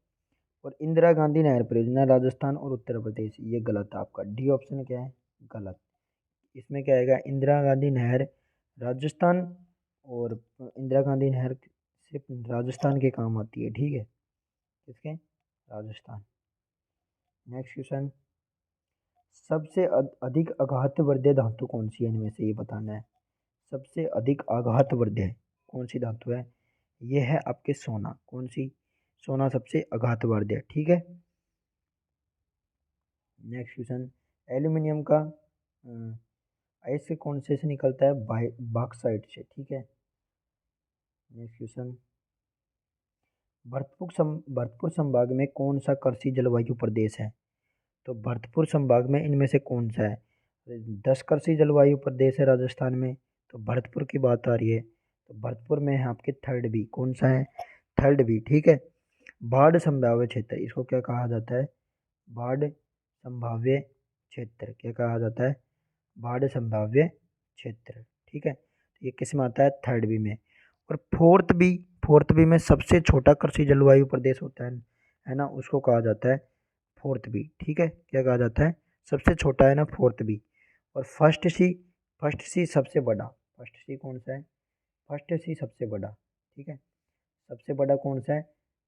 और इंदिरा गांधी नहर परियोजना राजस्थान और उत्तर प्रदेश, ये गलत है आपका, डी ऑप्शन क्या है, गलत। इसमें क्या आएगा, इंदिरा गांधी नहर राजस्थान और इंदिरा गांधी नहर सिर्फ राजस्थान के काम आती है, ठीक है, किसके, राजस्थान। नेक्स्ट क्वेश्चन, सबसे अधिक आघातवर्धक धातु कौन सी है, इनमें से ये बताना है। सबसे अधिक आघातवर्धक कौन सी धातु है, ये है आपके सोना। कौन सी, सोना सबसे आघातवर्धक, ठीक है। नेक्स्ट क्वेश्चन, एल्यूमिनियम का ऐसे कौन से निकलता है, बॉक्साइट से, ठीक है। नेक्स्ट क्वेश्चन, भरतपुर संभाग में कौन सा कृषि जलवायु प्रदेश है। तो भरतपुर संभाग में इनमें से कौन सा है, 10 कृषि जलवायु प्रदेश है राजस्थान में, तो भरतपुर की बात आ रही है, तो भरतपुर में है आपके थर्ड बी। कौन सा है, थर्ड बी, ठीक है। बाढ़ संभाव्य क्षेत्र, इसको क्या कहा जाता है, बाढ़ संभाव्य क्षेत्र, क्या कहा जाता है, बाढ़ संभाव्य क्षेत्र, ठीक है। तो ये किस में आता है, थर्ड बी में। और फोर्थ बी में सबसे छोटा कृषि जलवायु प्रदेश होता है ना, उसको कहा जाता है फोर्थ बी, ठीक है। क्या कहा जाता है, सबसे छोटा है ना, फोर्थ बी। और फर्स्ट सी सबसे बड़ा, फर्स्ट सी कौन सा है, फर्स्ट सी सबसे बड़ा, ठीक है। सबसे बड़ा कौन सा है,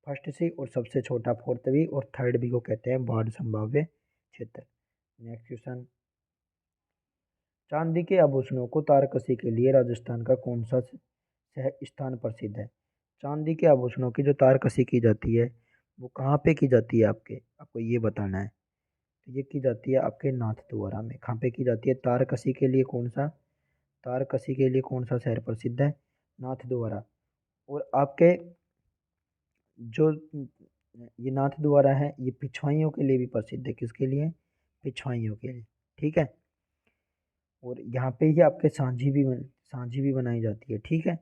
फर्स्ट सी, और सबसे छोटा फोर्थ बी, और थर्ड बी को कहते हैं बाढ़ संभाव्य क्षेत्र। नेक्स्ट क्वेश्चन, चांदी के आभूषणों को तारकसी के लिए राजस्थान का कौन सा शहर स्थान प्रसिद्ध है। चांदी के आभूषणों की जो तारकसी की जाती है वो कहाँ पे की जाती है, आपको ये बताना है। तो ये की जाती है आपके नाथद्वारा में। कहाँ पे की जाती है, तारकसी के लिए कौन सा, तारकसी के लिए कौन सा शहर प्रसिद्ध है, नाथद्वारा। और आपके जो ये नाथद्वारा है ये पिछवाइयों के लिए भी प्रसिद्ध है, किसके लिए, पिछवाइयों के लिए, ठीक है। और यहाँ पे ही आपके सांझी भी बनाई जाती है, ठीक है।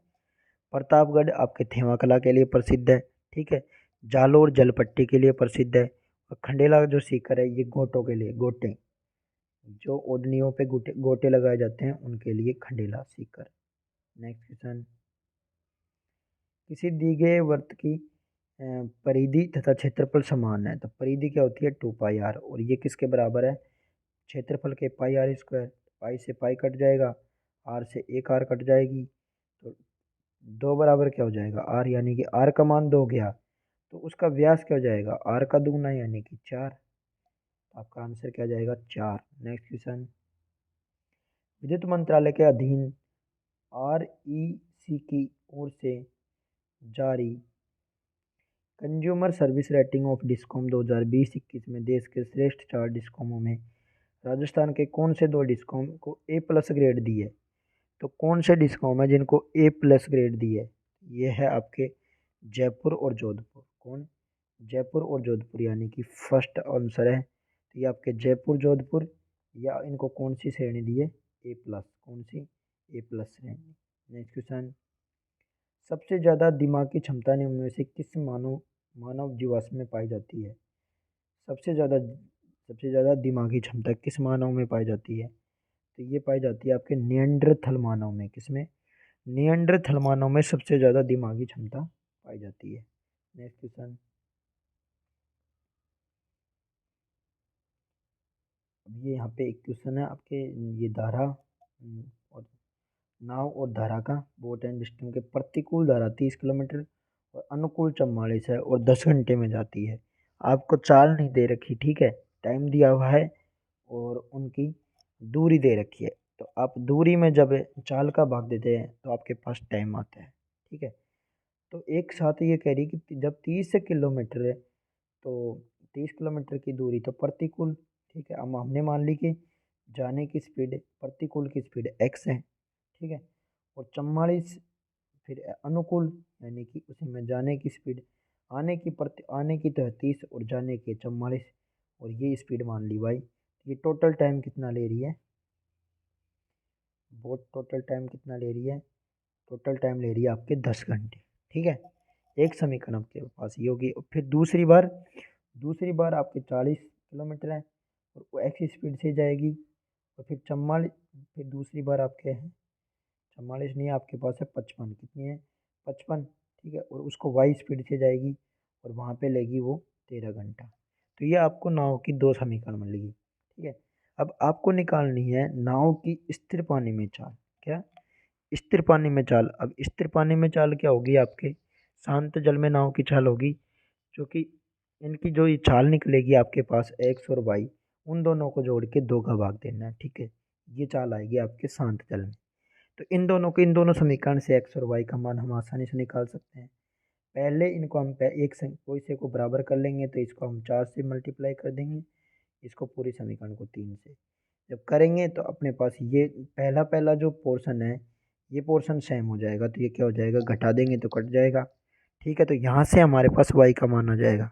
प्रतापगढ़ आपके थेवा कला के लिए प्रसिद्ध है, ठीक है। जालोर जलपट्टी के लिए प्रसिद्ध है। और खंडेला जो सीकर है ये गोटों के लिए, गोटे जो ओढ़नियों पे गोटे गोटे लगाए जाते हैं उनके लिए खंडेला सीकर। नेक्स्ट क्वेश्चन, किसी दी गए वर्त की परिधि तथा क्षेत्रफल समान है। तो परिधि क्या होती है, 2 पाई आर, और ये किसके बराबर है, क्षेत्रफल के पाई आर स्क्वायर। पाई से पाई कट जाएगा, आर से एक आर कट जाएगी, तो दो बराबर क्या हो जाएगा, आर, यानी कि आर का मान 2 गया, तो उसका व्यास क्या हो जाएगा, आर का दुगना यानी कि 4। आपका आंसर क्या जाएगा, 4। नेक्स्ट क्वेश्चन, विद्युत मंत्रालय के अधीन REC की ओर से जारी consumer service rating of discom 2020-21 में देश के श्रेष्ठ 4 डिस्कॉमों में राजस्थान के कौन से 2 डिस्कॉम को A+ ग्रेड दी है। तो कौन से डिस्कॉम है जिनको A+ ग्रेड दी है, ये है आपके जयपुर और जोधपुर। कौन, जयपुर और जोधपुर, यानी कि फर्स्ट आंसर है। तो ये आपके जयपुर जोधपुर, या इनको कौन सी श्रेणी दी है, A+, कौन सी, A+ श्रेणी। नेक्स्ट क्वेश्चन, सबसे ज़्यादा दिमाग की क्षमता निम्न में से किस मानव जीवाश्म में पाई जाती है। सबसे ज़्यादा दिमागी क्षमता किस मानव में पाई जाती है। तो ये पाई जाती है आपके निएंडरथल मानव में। किसमें, निएंडरथल मानव में सबसे ज़्यादा दिमागी क्षमता पाई जाती है। नेक्स्ट क्वेश्चन, अब ये यहाँ पे एक क्वेश्चन है आपके, ये धारा और नाव और धारा का बोट एंड स्टीम के प्रतिकूल धारा 30 किलोमीटर और अनुकूल 44 है और 10 घंटे में जाती है। आपको चाल नहीं दे रखी, ठीक है, टाइम दिया हुआ है और उनकी दूरी दे रखी है। तो आप दूरी में जब चाल का भाग देते हैं तो आपके पास टाइम आता है, ठीक है। तो एक साथ ये कह रही कि जब 30 किलोमीटर है तो 30 किलोमीटर की दूरी तो प्रतिकूल, ठीक है। अब हमने मान ली कि जाने की स्पीड, प्रतिकूल की स्पीड x है, ठीक है। और 44 फिर अनुकूल, यानी कि उसी में जाने की स्पीड, आने की तो है 30 और जाने की 44, और ये स्पीड मान ली y। ये टोटल टाइम कितना ले रही है, बोट टोटल टाइम कितना ले रही है, टोटल टाइम ले रही है आपके 10 घंटे, ठीक है। एक समीकरण आपके पास ये होगी। और फिर दूसरी बार आपके 40 किलोमीटर है और वो एक्स स्पीड से जाएगी। और फिर 44, फिर दूसरी बार आपके हैं 44 नहीं है, आपके पास है 55, कितनी है, 55, ठीक है। और उसको वाई स्पीड से जाएगी और वहाँ पे लेगी वो 13 घंटा। तो ये आपको नाव की 2 समीकरण मिलेगी, ठीक है। अब आपको निकालनी है नाव की स्थिर पानी में चाल, क्या, स्थिर पानी में चाल। अब स्थिर पानी में चाल क्या होगी आपके, शांत जल में नाव की चाल होगी, जो कि इनकी जो ये चाल निकलेगी आपके पास एक्स और वाई, उन दोनों को जोड़ के दो का भाग देना है, ठीक है। ये चाल आएगी आपके शांत जल में। तो इन दोनों समीकरण से एक्स और वाई का मान हम आसानी से निकाल सकते हैं। पहले इनको हम एक कोई से को बराबर कर लेंगे, तो इसको हम 4 से मल्टीप्लाई कर देंगे, इसको पूरी समीकरण को 3 से जब करेंगे तो अपने पास ये पहला पहला जो पोर्शन है ये पोर्शन सेम हो जाएगा, तो ये क्या हो जाएगा, घटा देंगे तो कट जाएगा, ठीक है। तो यहाँ से हमारे पास y का मान आ जाएगा,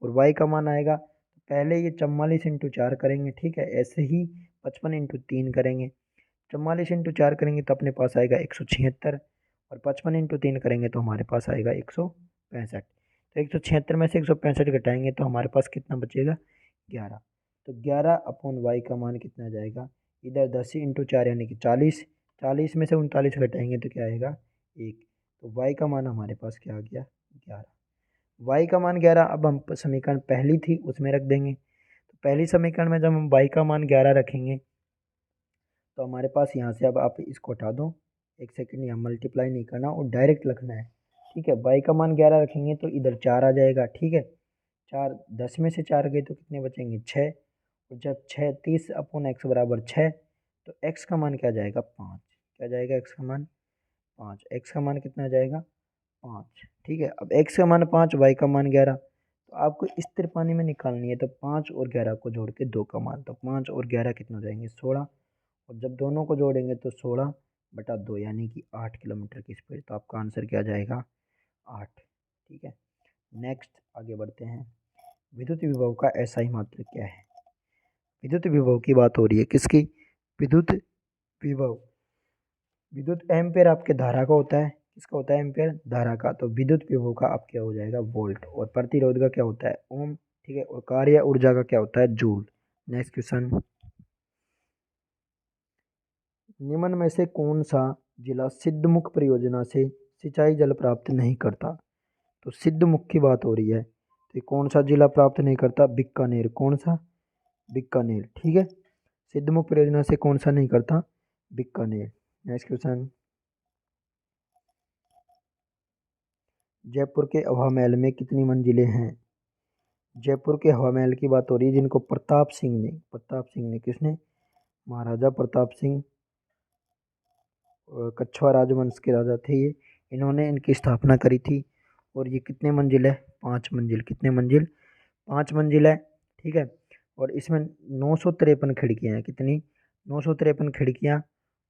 और y का मान आएगा तो पहले ये 44 इंटू 4 करेंगे, ठीक है। ऐसे ही 55 इंटू 3 करेंगे, 44 इंटू 4 करेंगे तो अपने पास आएगा 176, और 55 इंटू 3 करेंगे तो हमारे पास आएगा 165। तो 176 में से 165 घटाएंगे तो हमारे पास कितना बचेगा, 11। तो 11 अपॉन वाई का मान कितना जाएगा, इधर 10 इंटू 4 यानी कि 40, 40 में से 39 घटाएंगे तो क्या आएगा, 1। तो वाई का मान हमारे पास क्या आ गया, 11। वाई का मान 11, अब हम समीकरण पहली थी उसमें रख देंगे। तो पहली समीकरण में जब हम वाई का मान 11 रखेंगे तो हमारे पास यहाँ से, अब आप इसको हटा दो, एक सेकेंड, यहाँ मल्टीप्लाई नहीं करना और डायरेक्ट लिखना है, ठीक है। वाई का मान 11 रखेंगे तो इधर 4 आ जाएगा, ठीक है। 4, 10 में से 4 गए तो कितने बचेंगे, 6। और जब 6 30 अपॉन एक्स बराबर 6, तो एक्स का मान क्या जाएगा, 5। क्या जाएगा एक्स का मान, 5। एक्स का मान कितना जाएगा, 5, ठीक है। अब एक्स का मान 5, वाई का मान 11, तो आपको स्थिर पानी में निकालनी है, तो 5 और 11 को जोड़ के 2 का मान, तो 5 और 11 कितना हो जाएंगे, 16। और जब दोनों को जोड़ेंगे तो 16/2 यानी कि 8 किलोमीटर की स्पीड। तो आपका आंसर क्या जाएगा, 8, ठीक है। नेक्स्ट आगे बढ़ते हैं। विद्युत विभव का एसआई मात्रक क्या है। विद्युत विभव की बात हो रही है, किसकी, विद्युत विभव। विद्युत एम्पेयर आपके धारा का होता है, किसका होता है, एम्पेयर धारा का। तो विद्युत विभव का आप क्या हो जाएगा, वोल्ट। और प्रतिरोध का क्या होता है, ओम, ठीक है। और कार्य ऊर्जा का क्या होता है, जूल। नेक्स्ट क्वेश्चन, निम्न में से कौन सा जिला सिद्धमुख परियोजना से सिंचाई जल प्राप्त नहीं करता। तो सिद्धमुख की बात हो रही है, तो कौन सा जिला प्राप्त नहीं करता, बीकानेर। कौन सा, बीकानेर, ठीक है। सिद्धमुख परियोजना से कौन सा नहीं करता, बीकानेर। नेक्स्ट क्वेश्चन, जयपुर के हवा महल में कितनी मंजिलें हैं। जयपुर के हवा महल की बात हो रही है, जिनको प्रताप सिंह ने किसने, महाराजा प्रताप सिंह, कछवाड़ राजवंश के राजा थे ये, इन्होंने इनकी स्थापना करी थी। और ये कितने मंजिल है, 5 मंजिल। कितने मंजिल, 5 मंजिल है, ठीक है। और इसमें 953 खिड़कियाँ हैं, कितनी, 953 खिड़कियाँ,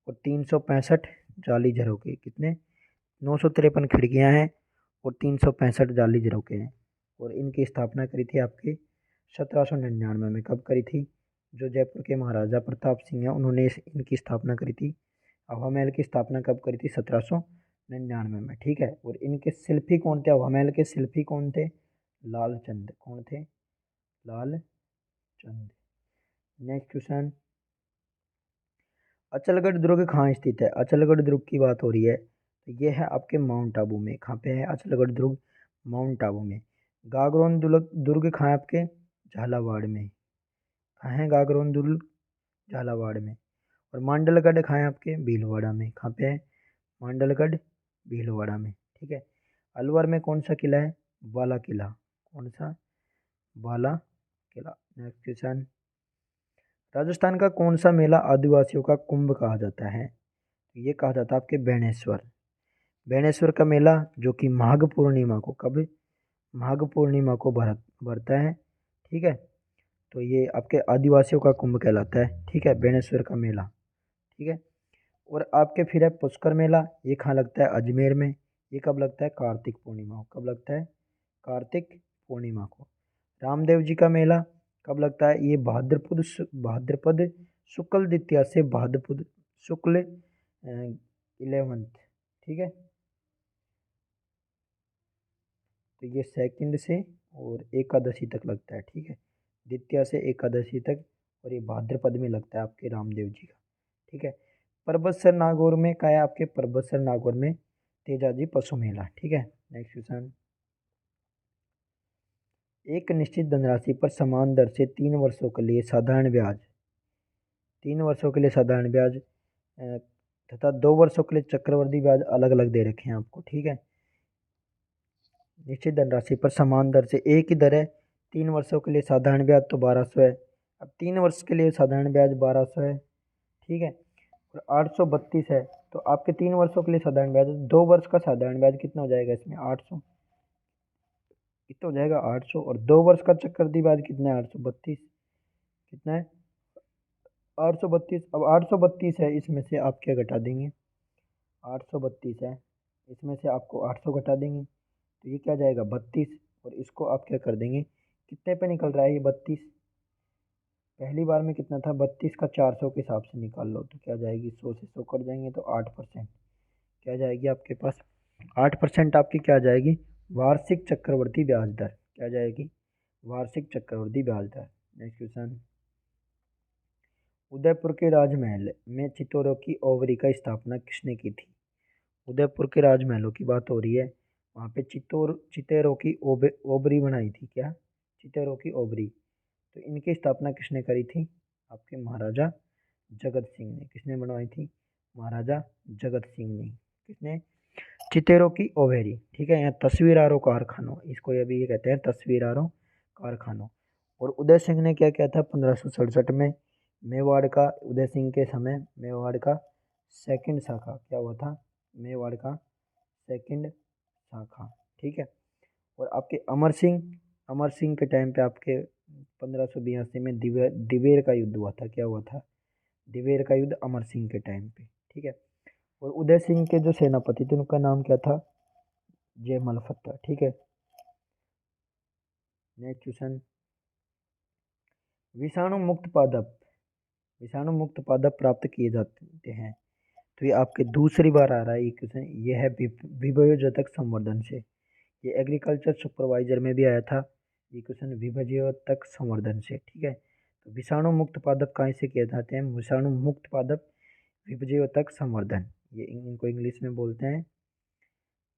और 365 जाली झरोके। कितने, 953 खिड़कियाँ हैं और 365 जाली झरोके हैं। और इनकी स्थापना करी थी आपके 1799 में। कब करी थी, जो जयपुर के महाराजा प्रताप सिंह हैं उन्होंने इनकी स्थापना करी थी। हवा महल की स्थापना कब करी थी, 1799 में, ठीक है। और इनके शिल्पी कौन थे, हवा महल के शिल्पी कौन थे, लालचंद। कौन थे, लालचंद। नेक्स्ट क्वेश्चन, अचलगढ़ दुर्ग कहाँ स्थित है। अचलगढ़ दुर्ग की बात हो रही है, तो ये है आपके माउंट आबू में। कहाँ पे है अचलगढ़ दुर्ग, माउंट आबू में। गागरोन दुर्ग दुर्ग कहाँ है आपके, झालावाड़ में। कहाँ है गागरोन दुर्ग, झालावाड़ में। और मांडलगढ़ कहाँ है आपके, भीलवाड़ा में। कहाँ पे है, मांडलगढ़, भीलवाड़ा में, ठीक है। अलवर में कौन सा किला है, बाला किला। कौन सा, बाला किला। नेक्स्ट क्वेश्चन, राजस्थान का कौन सा मेला आदिवासियों का कुंभ कहा जाता है। ये कहा जाता है आपके बेणेश्वर। बेणेश्वर का मेला जो कि माघ पूर्णिमा को, कब, माघ पूर्णिमा को भरता है, ठीक है। तो ये आपके आदिवासियों का कुंभ कहलाता है, ठीक है, बेणेश्वर का मेला, ठीक है। और आपके फिर है पुष्कर मेला, ये कहाँ लगता है, अजमेर में। ये कब लगता है, कार्तिक पूर्णिमा को। कब लगता है, कार्तिक पूर्णिमा को। रामदेव जी का मेला कब लगता है, ये भाद्रपद शुक्ल द्वितीया से भाद्रपद शुक्ल 11th, ठीक है। तो ये सेकंड से और एकादशी तक लगता है, ठीक है, द्वितीया से एकादशी तक। और ये भाद्रपद में लगता है आपके रामदेव जी का, ठीक है। परबतसर नागौर में क्या है आपके, परबतसर नागौर में तेजाजी पशु मेला, ठीक है। नेक्स्ट क्वेश्चन, एक निश्चित धनराशि पर समान दर से 3 वर्षों के लिए साधारण ब्याज, 3 वर्षों के लिए साधारण ब्याज तथा 2 वर्षों के लिए चक्रवृद्धि ब्याज अलग अलग दे रखे हैं आपको, ठीक है। निश्चित धनराशि पर समान दर से एक ही दर है। 3 वर्षों के लिए साधारण ब्याज तो 1200 है। अब 3 वर्ष के लिए साधारण ब्याज 1200 है, ठीक है। और 832 है, तो आपके 3 वर्षों के लिए साधारण ब्याज, 2 वर्ष का साधारण ब्याज कितना हो जाएगा इसमें, 800, कितना हो जाएगा 800। और 2 वर्ष का चक्रवृद्धि ब्याज कितना है, 832, कितना है 832। अब 832 है, इसमें से आप क्या घटा देंगे, 832 है, इसमें से आपको 800 घटा देंगे, तो ये क्या जाएगा 32। और इसको आप क्या कर देंगे, कितने पे निकल रहा है ये 32, पहली बार में कितना था 32 का 400 के हिसाब से निकाल लो, तो क्या जाएगी 100 से 100 कट जाएंगे तो 8%, क्या जाएगी आपके पास 8% आपकी क्या जाएगी, वार्षिक चक्रवृद्धि ब्याज दर, क्या जाएगी, वार्षिक चक्रवृद्धि ब्याज दर। नेक्स्ट क्वेश्चन, उदयपुर के राजमहल में चित्तौरों की ओवरी का स्थापना किसने की थी। उदयपुर के राजमहलों की बात हो रही है, वहाँ पे चित्तौरों की ओबरी बनाई थी, क्या, चित्तौरों की ओबरी, तो इनकी स्थापना किसने करी थी, आपके महाराजा जगत सिंह ने। किसने बनवाई थी, महाराजा जगत सिंह ने। किसने, चित्तौरों की ओबेरी, ठीक है। यहाँ तस्वीरारों कारखानों, इसको ये भी ये कहते हैं तस्वीरारों कारखानों। और उदय सिंह ने क्या किया था 1567 में, मेवाड़ का, उदय सिंह के समय मेवाड़ का सेकंड शाखा क्या हुआ था, मेवाड़ का सेकंड शाखा, ठीक है। और आपके अमर सिंह के टाइम पे आपके 1582 में दिवेर का युद्ध हुआ था, क्या हुआ था, दिवेर का युद्ध अमर सिंह के टाइम पे, ठीक है। और उदय सिंह के जो सेनापति थे उनका नाम क्या था, जयमल फत्ता, ठीक है। नेक्स्ट क्वेश्चन, विषाणु मुक्त पादप प्राप्त किए जाते हैं, तो ये आपके दूसरी बार आ रहा है ये क्वेश्चन। ये है विभयोजतक संवर्धन से, ये एग्रीकल्चर सुपरवाइजर में भी आया था ये क्वेश्चन, विभयोजतक संवर्धन से, ठीक है। तो विषाणु मुक्त पादप कहाँ से किए जाते हैं, विषाणु मुक्त पादप विभयोजतक संवर्धन, ये इनको इंग्लिश में बोलते हैं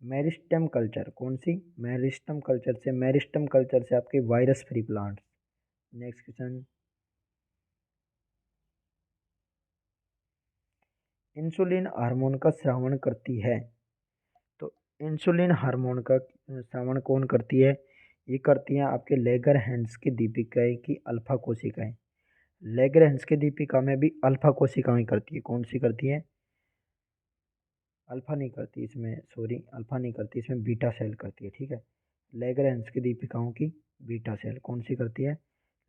मेरिस्टेम कल्चर। कौन सी, मेरिस्टेम कल्चर से, मेरिस्टेम कल्चर से आपके virus free plants. Next question, insulin hormone का स्रावण करती है, तो इंसुलिन हार्मोन का स्रावण कौन करती है, ये करती हैं आपके लेगर हैंड्स की दीपिकाएं की अल्फा कोशिकाएं। लेगर हैंड्स की दीपिका में भी अल्फा कोशिकाएं करती है, कौन सी करती है, अल्फा नहीं करती इसमें, सॉरी अल्फा नहीं करती इसमें, बीटा सेल करती है, ठीक है। लेग्रैंज की दीपिकाओं की बीटा सेल कौन सी करती है,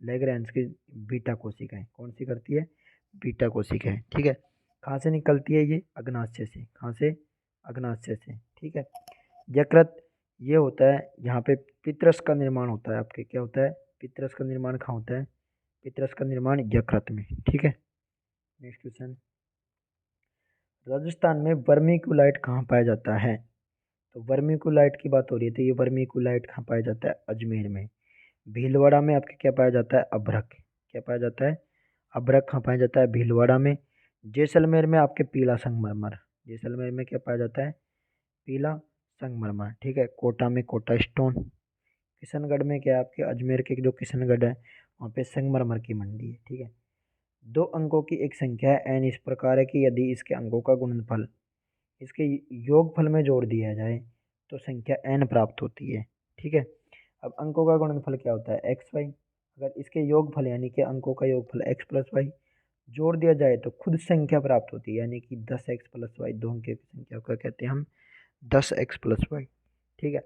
लेग्रैंज की बीटा कोशिकाएं कौन सी करती है, बीटा कोशिकाएं, ठीक है। कहाँ से निकलती है ये, अग्नाशय से, कहाँ से, अग्नाशय से, ठीक है। यकृत, ये होता है यहाँ पे पित्रस का निर्माण होता है आपके, क्या होता है, पित्रस का निर्माण कहाँ होता है, पित्रस का निर्माण यकृत में, ठीक है। नेक्स्ट क्वेश्चन, राजस्थान में वर्मीकुलाइट कहाँ पाया जाता है, तो वर्मीकुलाइट की बात हो रही है, तो ये वर्मीकुलाइट कहाँ पाया जाता है, अजमेर में। भीलवाड़ा में आपके क्या पाया जाता है, अभ्रक, क्या पाया जाता है, अभ्रक कहाँ पाया जाता है, भीलवाड़ा में। जैसलमेर में आपके पीला संगमरमर, जैसलमेर में क्या पाया जाता है, पीला संगमरमर, ठीक है। कोटा में कोटा स्टोन। किशनगढ़ में क्या है आपके, अजमेर के जो किशनगढ़ है वहाँ पे संगमरमर की मंडी है, ठीक है। दो अंकों की एक संख्या है n इस प्रकार है कि यदि इसके अंकों का गुणनफल इसके योगफल में जोड़ दिया जाए तो संख्या n प्राप्त होती है, ठीक है। अब अंकों का गुणनफल क्या होता है, एक्स वाई, अगर इसके योगफल यानी कि अंकों का योगफल x प्लस वाई जोड़ दिया जाए तो खुद संख्या प्राप्त होती है, यानी कि 10x प्लस वाई, दो अंक की संख्या को कहते हैं हम 10x प्लस वाई, ठीक है।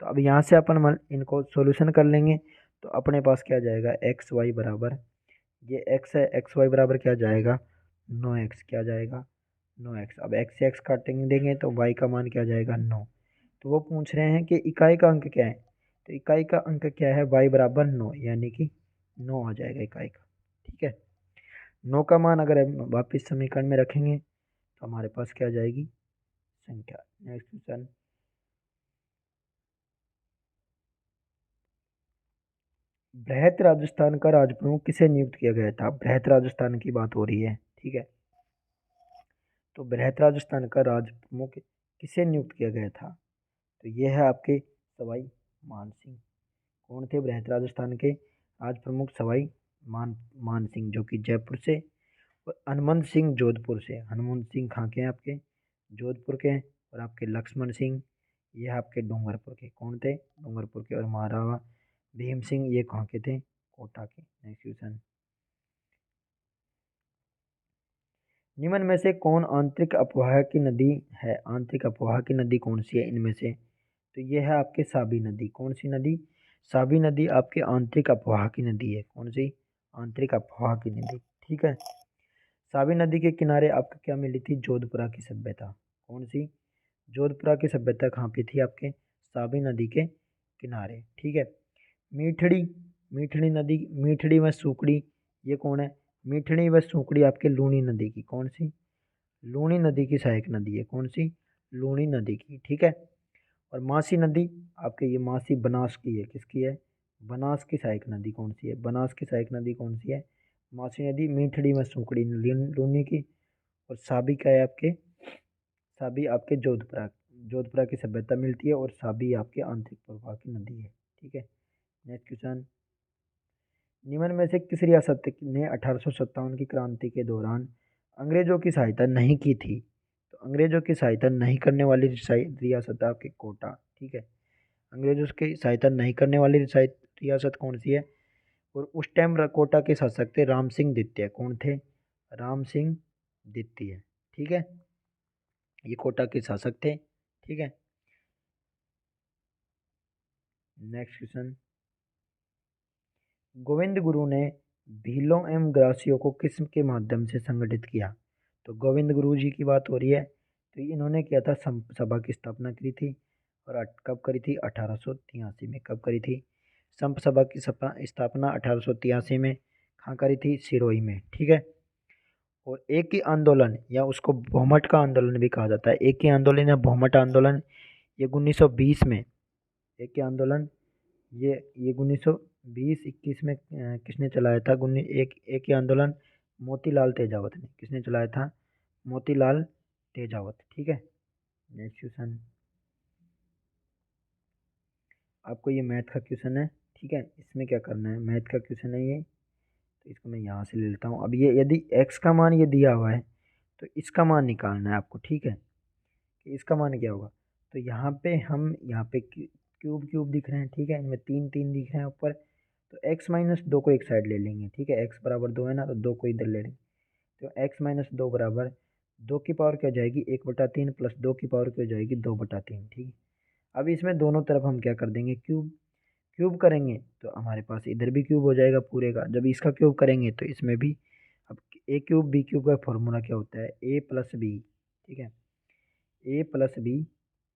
तो अब यहाँ से अपन इनको सॉल्यूशन कर लेंगे, तो अपने पास क्या जाएगा, एक्स वाई बराबर, ये x है, एक्स वाई बराबर क्या जाएगा 9x, क्या जाएगा 9x। अब x से x काटेंगे देंगे तो y का मान क्या जाएगा 9। तो वो पूछ रहे हैं कि इकाई का अंक क्या है, तो इकाई का अंक क्या है, y बराबर 9, यानी कि 9 आ जाएगा इकाई का, ठीक है। 9 का मान अगर हम वापिस समीकरण में रखेंगे तो हमारे पास क्या आ जाएगी, संख्या। नेक्स्ट क्वेश्चन, बृहत राजस्थान का राजप्रमुख किसे नियुक्त किया गया था, बृहत राजस्थान की बात हो रही है, ठीक है। तो बृहत राजस्थान का राजप्रमुख किसे नियुक्त किया गया था, तो ये है आपके सवाई मान सिंह। कौन थे बृहत राजस्थान के राज प्रमुख, सवाई मान सिंह, जो कि जयपुर से और हनुमंत सिंह जोधपुर से, हनुमंत सिंह कहाँ के हैं आपके, जोधपुर के हैं। और आपके लक्ष्मण सिंह ये आपके डूंगरपुर के, कौन थे, डूंगरपुर के। और महाराणा भीम सिंह ये कहाँ के थे, कोटा के। नेक्स्ट क्वेश्चन, निम्न में से कौन आंतरिक अपवाह की नदी है, आंतरिक अपवाह की नदी कौन सी है इनमें से, तो ये है आपके साबी नदी। कौन सी नदी, साबी नदी आपके आंतरिक अपवाह की नदी है। कौन सी, आंतरिक अपवाह की नदी, ठीक है। साबी नदी के किनारे आपको क्या मिली थी, जोधपुरा की सभ्यता। कौन सी, जोधपुरा की सभ्यता कहाँ पे थी आपके, साबी नदी के किनारे, ठीक है। मीठड़ी, मीठड़ी नदी, मीठड़ी व सूकड़ी ये कौन है, मीठड़ी व सूकड़ी आपके लूनी नदी की, कौन सी, लूनी नदी की सहायक नदी है। कौन सी, लूनी नदी की, ठीक है। और मासी नदी आपके, ये मासी बनास की है, किसकी है, बनास की सहायक नदी कौन सी है, बनास की सहायक नदी कौन सी है, मासी नदी। मीठड़ी में सूखड़ी लूनी की। और साबी क्या है आपके, साबी आपके जोधपुरा, जोधपुरा की सभ्यता मिलती है। और साबी आपके आंतरिक प्रवाह की नदी है, ठीक है। नेक्स्ट क्वेश्चन, निम्न में से किस रियासत ने 1857 की क्रांति के दौरान अंग्रेजों की सहायता नहीं की थी, तो अंग्रेजों की सहायता नहीं करने वाली रियासत है आपकी कोटा, ठीक है। अंग्रेजों की सहायता नहीं करने वाली रियासत कौन सी है। और उस टाइम कोटा के शासक थे राम सिंह द्वितीय, कौन थे, राम सिंह द्वितीय, ठीक है। ये कोटा के शासक थे, ठीक है। नेक्स्ट क्वेश्चन, गोविंद गुरु ने भीलों एवं ग्रासियों को किस के माध्यम से संगठित किया, तो गोविंद गुरु जी की बात हो रही है। तो इन्होंने किया था सभा की स्थापना करी थी। और कब करी थी, 1883 में। कब करी थी, संप सभा की स्थापना 1883 में कहाँ करी थी, सिरोही में, ठीक है। और एक ही आंदोलन या उसको बहुमत का आंदोलन भी कहा जाता है, एक ही आंदोलन या बहुमत आंदोलन, ये 1920 में, एक ही आंदोलन ये 1920-21 में किसने चलाया था, एक ही आंदोलन मोतीलाल तेजावत ने, किसने चलाया था, मोतीलाल तेजावत, ठीक है। नेक्स्ट क्वेश्चन, आपको ये मैथ का क्वेश्चन है, ठीक है। इसमें क्या करना है, मैथ का क्वेश्चन है ये, तो इसको मैं यहाँ से ले लेता हूँ। अब ये यदि x का मान ये दिया हुआ है तो इसका मान निकालना है आपको, ठीक है, कि इसका मान क्या होगा। तो यहाँ पे हम यहाँ पे क्यूब क्यूब दिख रहे हैं, ठीक है, इनमें तीन तीन दिख रहे हैं ऊपर। तो x-2 को एक साइड ले लेंगे, ठीक है, x बराबर 2 है ना, तो 2 को इधर ले लेंगे। तो x-2 बराबर 2 की पावर क्या हो जाएगी, 1/3 प्लस 2 की पावर क्या हो जाएगी, 2/3, ठीक है। अब इसमें दोनों तरफ हम क्या कर देंगे, क्यूब, क्यूब करेंगे तो हमारे पास इधर भी क्यूब हो जाएगा पूरे का। जब इसका क्यूब करेंगे तो इसमें भी, अब ए क्यूब बी क्यूब का फॉर्मूला क्या होता है, ए प्लस बी, ठीक है, ए प्लस बी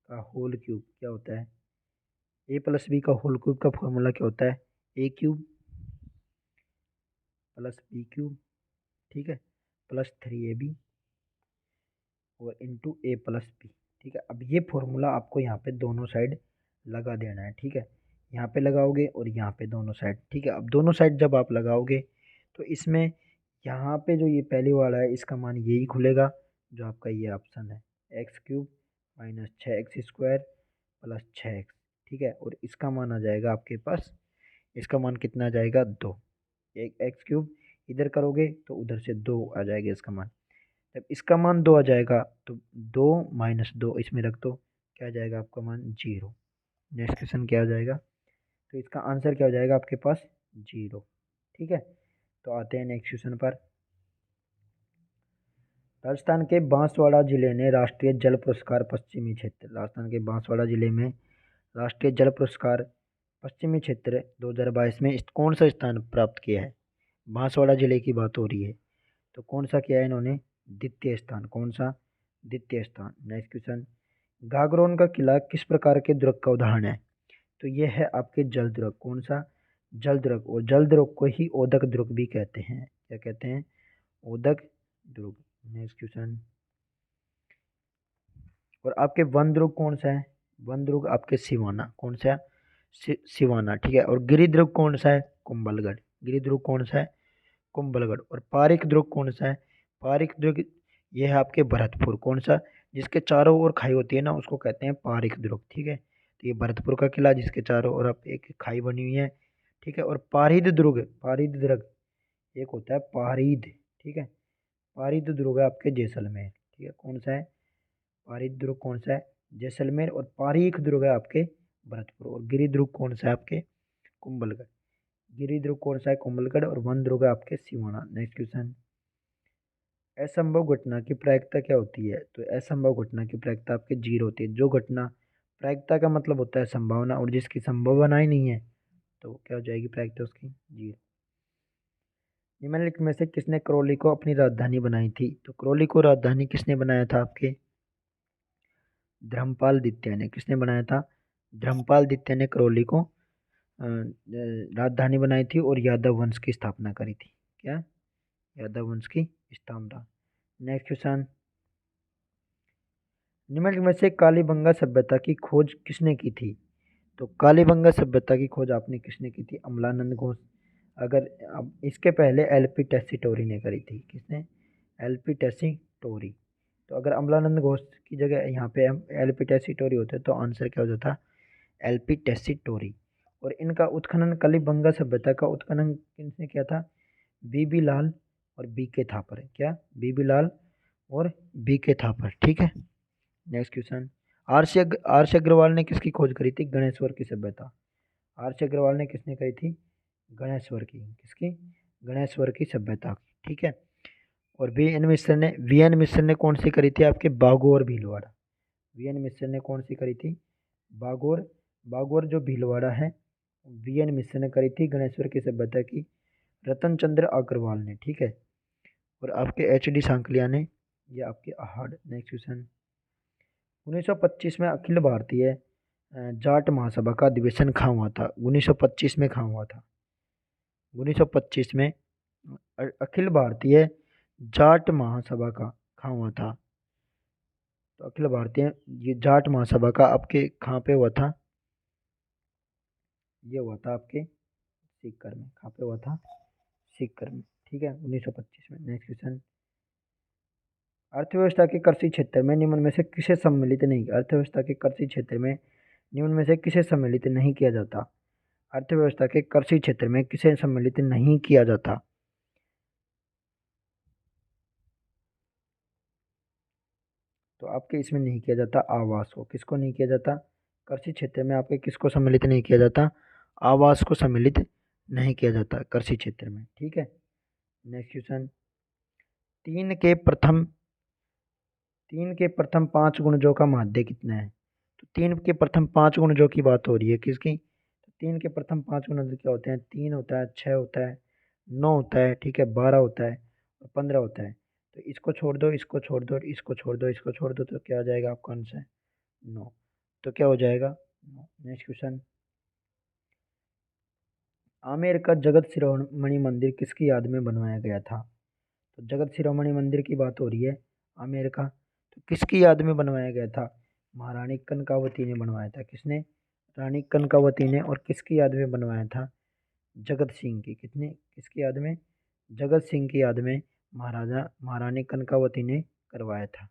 का होल क्यूब क्या होता है, ए प्लस बी का होल क्यूब का फॉर्मूला क्या होता है, ए क्यूब प्लस बी क्यूब, ठीक है, प्लस 3ab और इंटू ए प्लस बी, ठीक है। अब ये फॉर्मूला आपको यहाँ पे दोनों साइड लगा देना है, ठीक है, यहाँ पे लगाओगे और यहाँ पे दोनों साइड, ठीक है। अब दोनों साइड जब आप लगाओगे तो इसमें यहाँ पे जो ये पहले वाला है इसका मान यही खुलेगा जो आपका ये ऑप्शन है, x³ minus 6x² plus 6x, ठीक है। और इसका मान आ जाएगा आपके पास, इसका मान कितना आ जाएगा, 2। एक x³ इधर करोगे तो उधर से 2 आ जाएगा इसका मान। जब इसका मान 2 आ जाएगा तो 2 माइनस 2 इसमें रख दो, क्या आ जाएगा आपका मान, 0। नेक्स्ट क्वेश्चन क्या आ जाएगा, तो इसका आंसर क्या हो जाएगा आपके पास, 0, ठीक है। तो आते हैं नेक्स्ट क्वेश्चन पर। राजस्थान के बांसवाड़ा जिले ने राष्ट्रीय जल पुरस्कार पश्चिमी क्षेत्र, राजस्थान के बांसवाड़ा जिले में राष्ट्रीय जल पुरस्कार पश्चिमी क्षेत्र 2022 में कौन सा स्थान प्राप्त किया है। बांसवाड़ा जिले की बात हो रही है, तो कौन सा किया है इन्होंने, द्वितीय स्थान, कौन सा, द्वितीय स्थान। नेक्स्ट क्वेश्चन, गागरोन का किला किस प्रकार के दुर्ग का उदाहरण है, तो ये है आपके जल दुर्ग, कौन सा, जल दुर्ग। और जल दुर्ग को ही ओदक दुर्ग भी कहते हैं, क्या कहते हैं, ओदक दुर्ग। नेक्स्ट क्वेश्चन, और आपके वन दुर्ग कौन सा है, वन दुर्ग आपके सिवाना, कौन सा है, सिवाना, ठीक है। और गिरिदुर्ग कौन सा है, कुंभलगढ़, गिरिदुर्ग कौन सा है, कुंभलगढ़। और पारिक दुर्ग कौन सा है, पारिक दुर्ग ये है आपके भरतपुर, कौन सा, जिसके चारों ओर खाई होती है ना उसको कहते हैं पारिक दुर्ग, ठीक है। तो ये भरतपुर का किला जिसके चारों ओर आप एक खाई बनी हुई है, ठीक है। और पारीद दुर्ग, पारीद दुर्ग एक होता है पारीद, ठीक है, पारित दुर्ग है आपके जैसलमेर, ठीक है। कौन सा है पारित दुर्ग, कौन सा है जैसलमेर, और पारीख दुर्ग है आपके भरतपुर, और गिरि दुर्ग कौन सा है आपके कुंभलगढ़। गिरि दुर्ग कौन सा है कुंभलगढ़, और वन दुर्ग है आपके सिवाना। नेक्स्ट क्वेश्चन, असंभव घटना की प्रायिकता क्या होती है? तो असंभव घटना की प्रायिकता आपके जीरो होती है। जो घटना, प्रायिकता का मतलब होता है संभावना, और जिसकी संभावना ही नहीं है तो क्या हो जाएगी प्रायिकता उसकी? जीरो। निम्नलिखित में से किसने करौली को अपनी राजधानी बनाई थी? तो करौली को राजधानी किसने बनाया था आपके? धर्मपाल द्वितीय ने। किसने बनाया था? धर्मपाल द्वितीय ने करौली को राजधानी बनाई थी और यादव वंश की स्थापना करी थी। क्या? यादव वंश की स्थापना। नेक्स्ट क्वेश्चन, निम्नलिखित में से कालीबंगा सभ्यता की खोज किसने की थी? तो कालीबंगा सभ्यता की खोज आपने किसने की थी? अमलानंद घोष। अगर अब इसके पहले एलपी टेस्सीटोरी ने करी थी। किसने? LP Tessitori. तो अगर अमलानंद घोष की जगह यहाँ पे एलपी टेस्सीटोरी होते तो आंसर क्या हो जाता? LP Tessitori. और इनका उत्खनन, कालीबंगा सभ्यता का उत्खनन किसने किया था? बीबी लाल और बीके थापर। क्या? बीबी लाल और बीके थापर, ठीक है। नेक्स्ट क्वेश्चन, आरसी अग्रवाल ने किसकी खोज करी थी? गणेश्वर की सभ्यता। आरसी अग्रवाल ने किसने करी थी? गणेश्वर की। किसकी? गणेश्वर की सभ्यता, ठीक है। और वी एन मिश्र ने कौन सी करी थी आपके? बागोर भीलवाड़ा। वी एन मिश्र ने कौन सी करी थी? बागोर। बागोर जो भीलवाड़ा है वी एन मिश्र ने करी थी गणेश्वर की सभ्यता की रतन चंद्र अग्रवाल ने, ठीक है। और आपके एच.डी. सांकलिया ने, या आपके आहड़। नेक्स्ट क्वेश्चन, 1925 में अखिल भारतीय जाट महासभा का अधिवेशन कहाँ हुआ था? 1925 में कहाँ हुआ था? 1925 में अखिल भारतीय जाट महासभा का कहाँ हुआ था? तो अखिल भारतीय ये जाट महासभा का आपके कहाँ पे हुआ था? ये हुआ था आपके सीकर में। कहाँ पे हुआ था? सीकर में, ठीक है, 1925 में। नेक्स्ट क्वेश्चन, अर्थव्यवस्था के कृषि क्षेत्र में निम्न में से किसे सम्मिलित नहीं? अर्थव्यवस्था के कृषि क्षेत्र में निम्न में से किसे सम्मिलित नहीं किया जाता? अर्थव्यवस्था के कृषि क्षेत्र में किसे सम्मिलित नहीं किया जाता? तो आपके इसमें नहीं किया जाता आवास को। किसको नहीं किया जाता? कृषि क्षेत्र में आपके किसको सम्मिलित नहीं किया जाता? आवास को सम्मिलित नहीं किया जाता कृषि क्षेत्र में, ठीक है। नेक्स्ट क्वेश्चन, तीन के प्रथम तीन के प्रथम पांच गुणजों का माध्य कितना है? तो तीन के प्रथम पांच गुणजों की बात हो रही है किसकी? तो तीन के प्रथम पांच गुणज क्या होते हैं? 3 होता है, 6 होता है, 9 होता है, ठीक है, 12 होता है और 15 होता है। तो इसको छोड़ दो, इसको छोड़ दो, इसको छोड़ दो, इसको छोड़ दो, तो क्या आ जाएगा आपका आंसर? 9। तो क्या हो जाएगा? 9। नेक्स्ट क्वेश्चन, आमेर का जगत शिरोमणि मंदिर किसकी याद में बनवाया गया था? तो जगत शिरोमणि मंदिर की बात हो रही है आमेर का, तो किसकी याद में बनवाया गया था? महारानी कनकावती ने बनवाया था। किसने? रानी कनकावती ने। और किसकी याद में बनवाया था? जगत सिंह की। कितने? किसकी याद में? जगत सिंह की याद में महारानी कनकावती ने करवाया था।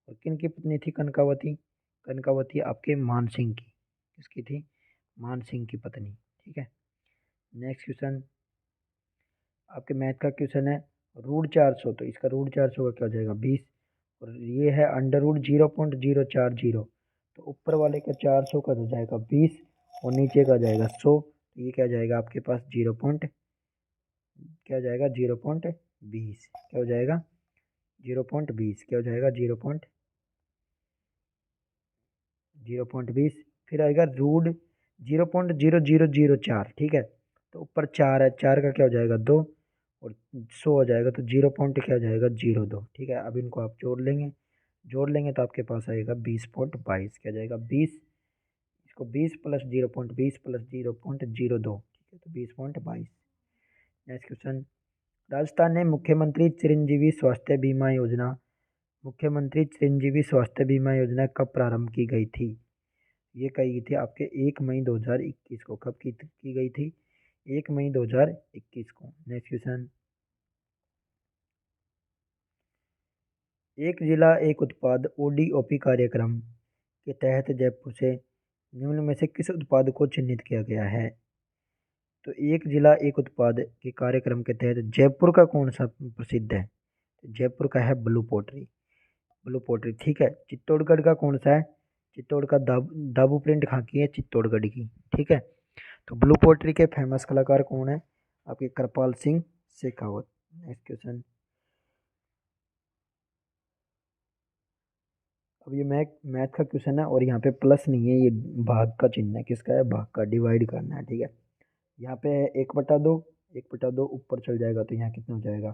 और किन की पत्नी थी कनकावती? कनकावती आपके मान सिंह की। किसकी थी? मान सिंह की पत्नी, ठीक है। नेक्स्ट क्वेश्चन, आपके मैथ का क्वेश्चन है √400। तो इसका √400 का क्या हो जाएगा? 20। और ये है √0.040। तो ऊपर वाले का 400 का हो जाएगा 20 और नीचे का जाएगा 100। तो ये क्या जाएगा आपके पास? क्या हो जाएगा? 0.20। क्या हो जाएगा? 0.20। क्या हो जाएगा? 0.20। फिर आएगा √0.0004, ठीक है। तो ऊपर 4 है, 4 का क्या हो जाएगा? 2 और 100 हो जाएगा, तो 0. क्या हो जाएगा? 02, ठीक है। अब इनको आप जोड़ लेंगे तो आपके पास आएगा 20.22। क्या जाएगा? 20। इसको 20 प्लस 0.20 प्लस 0.02, ठीक है, तो 20.22। नेक्स्ट क्वेश्चन, राजस्थान में मुख्यमंत्री चिरंजीवी स्वास्थ्य बीमा योजना कब प्रारंभ की गई थी? ये कही थी आपके 1 मई 2021 को। कब की गई थी? 1 मई 2021 को। नेक्स्ट क्वेश्चन, एक जिला एक उत्पाद ODOP कार्यक्रम के तहत जयपुर से निम्न में से किस उत्पाद को चिन्हित किया गया है? तो एक जिला एक उत्पाद के कार्यक्रम के तहत जयपुर का कौन सा प्रसिद्ध है? तो जयपुर का है ब्लू पोट्री, ब्लू पोट्री, ठीक है। चित्तौड़गढ़ का कौन सा है? चित्तौड़ का दाबू प्रिंट कहाँ की है? चित्तौड़गढ़ की, ठीक है। तो ब्लू पोट्री के फेमस कलाकार कौन है? आपके कृपाल सिंह शेखावत। Next question. अब ये मैथ का क्वेश्चन है और यहाँ पे प्लस नहीं है, ये भाग का चिन्ह है। किसका है? भाग का, डिवाइड करना है, ठीक है। यहाँ पे है 1/2, 1/2 ऊपर चल जाएगा तो यहाँ कितना हो जाएगा?